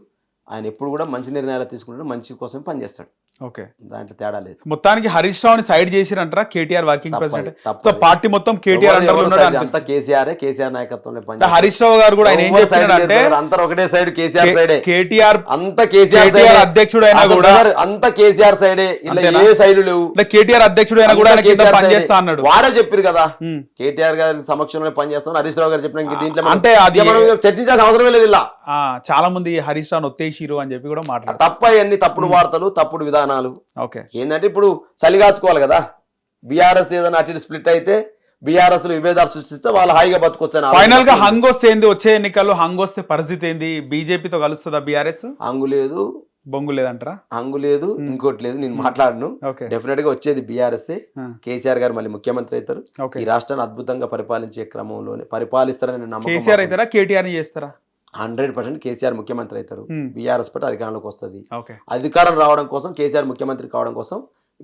ఆయన ఎప్పుడు కూడా మంచి నిర్ణయాలు తీసుకుంటాడు, మంచి కోసం పనిచేస్తాడు. ఓకే, దాంట్లో తేడా లేదు. మొత్తానికి హరీష్ రావుని సైడ్ చేసిరంటారా కేటీఆర్ వర్కింగ్ ప్రెసిడెంట్? పార్టీ మొత్తం కేటీఆర్ అంతా కేసీఆర్ నాయకత్వంలో పని. హరీష్ రావు గారు కూడా ఆయన ఏం చేస్తున్నారంటే అంతా ఒకటే సైడ్, కేసీఆర్ సైడే. కేటీఆర్ అంతా కేసీఆర్ అధ్యక్షుడు అయినా కూడా అంతా కేసీఆర్ సైడే, ఇలా ఏ సైడ్ లేవు. కేటీఆర్ అధ్యక్షుడు అయినా కూడా పనిచేస్తా అన్నాడు. వారే చెప్పారు కదా కేటీఆర్ గారి సమక్షంలో పనిచేస్తాం, హరీష్ రావు గారు చెప్పిన దీంట్లో అంటే అది చర్చించాల్సిన అవసరమే లేదు. ఇలా చాలా మంది హరీష్ రావు ఒత్తేసిరు అని చెప్పి కూడా మాట్లాడారు. తప్ప అన్ని తప్పుడు వార్తలు, తప్పుడు విధానాలు. ఓకే, ఏంటంటే ఇప్పుడు చలిగాచుకోవాలి కదా, బీఆర్ఎస్ ఏదైనా అటు స్ప్లిట్ అయితే బీఆర్ఎస్ లో విభేదాలు సృష్టిస్తే వాళ్ళు హాయిగా బతుకొచ్చాను. ఫైనల్ గా హంగ్ వస్తే ఏంది, వచ్చే ఎన్నికల్లో హంగ్ వస్తే పరిస్థితి ఏంది? బీజేపీతో కలుస్తుందా బీఆర్ఎస్? హంగు లేదు, బొంగు లేదంటారా? హంగు లేదు, ఇంకోటి లేదు, నేను మాట్లాడను. డెఫినెట్ గా వచ్చేది బీఆర్ఎస్. కేసీఆర్ గారు మళ్ళీ ముఖ్యమంత్రి అవుతారు, ఈ రాష్ట్రాన్ని అద్భుతంగా పరిపాలించే క్రమంలోనే పరిపాలిస్తారని నమ్మకం. కేసీఆర్ అవుతారా, కేటీఆర్ ని చేస్తారా? 100% కేసీఆర్ ముఖ్యమంత్రి అవుతారు, బీఆర్ఎస్ పార్టీ అధికారంలోకి వస్తుంది. అధికారం రావడం కోసం, కేసీఆర్ ముఖ్యమంత్రి కావడం కోసం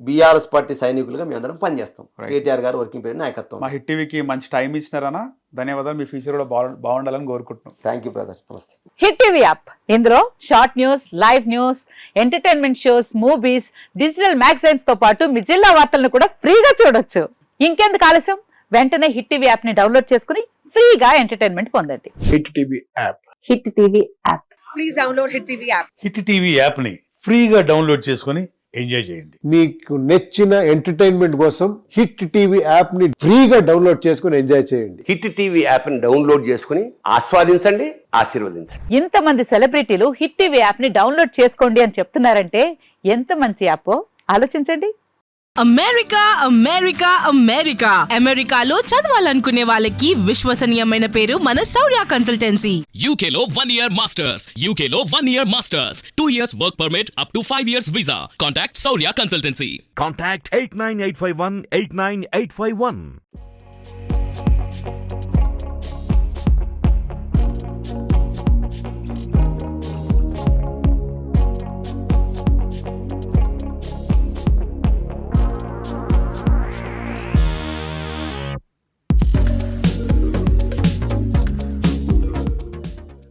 బీఆర్ఎస్ పార్టీ సైనికులుగా మేము అందరం పనిచేస్తాం. కేటీఆర్ గారు వర్కింగ్ పీరియడ్ నాయకత్వం. మా హిట్ టీవీకి మంచి టైం ఇచ్చినారన్నా, ధన్యవాదాలు. మీ ఫ్యూచర్ కూడా బాగుండాలని కోరుకుంటున్నాం. థ్యాంక్ యూ బ్రదర్, నమస్తే. హిట్ టీవీ యాప్, ఇందులో short news, live news, entertainment shows, movies, digital magazines తో పాటు మీ జిల్లా వార్తలను కూడా ఫ్రీగా చూడొచ్చు. ఇంకెందుకు ఆలస్యం, వెంటనే హిట్ టీవీ యాప్ ని డౌన్లోడ్ చేసుకుని ఫ్రీగా ఎంటర్టైన్మెంట్ పొందండి. Hit TV app. Hit TV app. Please download Hit TV app. Hit TV యాప్ని ఫ్రీగా డౌన్లోడ్ చేసుకొని ఎంజాయ్ చేయండి. మీకు నచ్చిన ఎంటర్టైన్మెంట్ కోసం హిట్ టీవీ యాప్ ని ఫ్రీగా డౌన్లోడ్ చేసుకుని ఎంజాయ్ చేయండి. హిట్ టీవీ యాప్ని డౌన్లోడ్ చేసుకుని ఆస్వాదించండి, ఆశీర్వదించండి. ఇంతమంది సెలబ్రిటీలు హిట్ టీవీ యాప్ ని డౌన్లోడ్ చేసుకోండి అని చెప్తున్నారంటే ఎంత మంచి యాప్ ఆలోచించండి. అమెరికా అమెరికా అమెరికా అమెరికాలో చదవాలనుకునే వాళ్ళకి విశ్వసనీయమైన పేరు మన శౌర్య కన్సల్టెన్సీ. UK లో 1 year masters. UK లో 1 year masters. 2 years work permit up to 5 years visa. Contact Saurya Consultancy. Contact 89851 89851.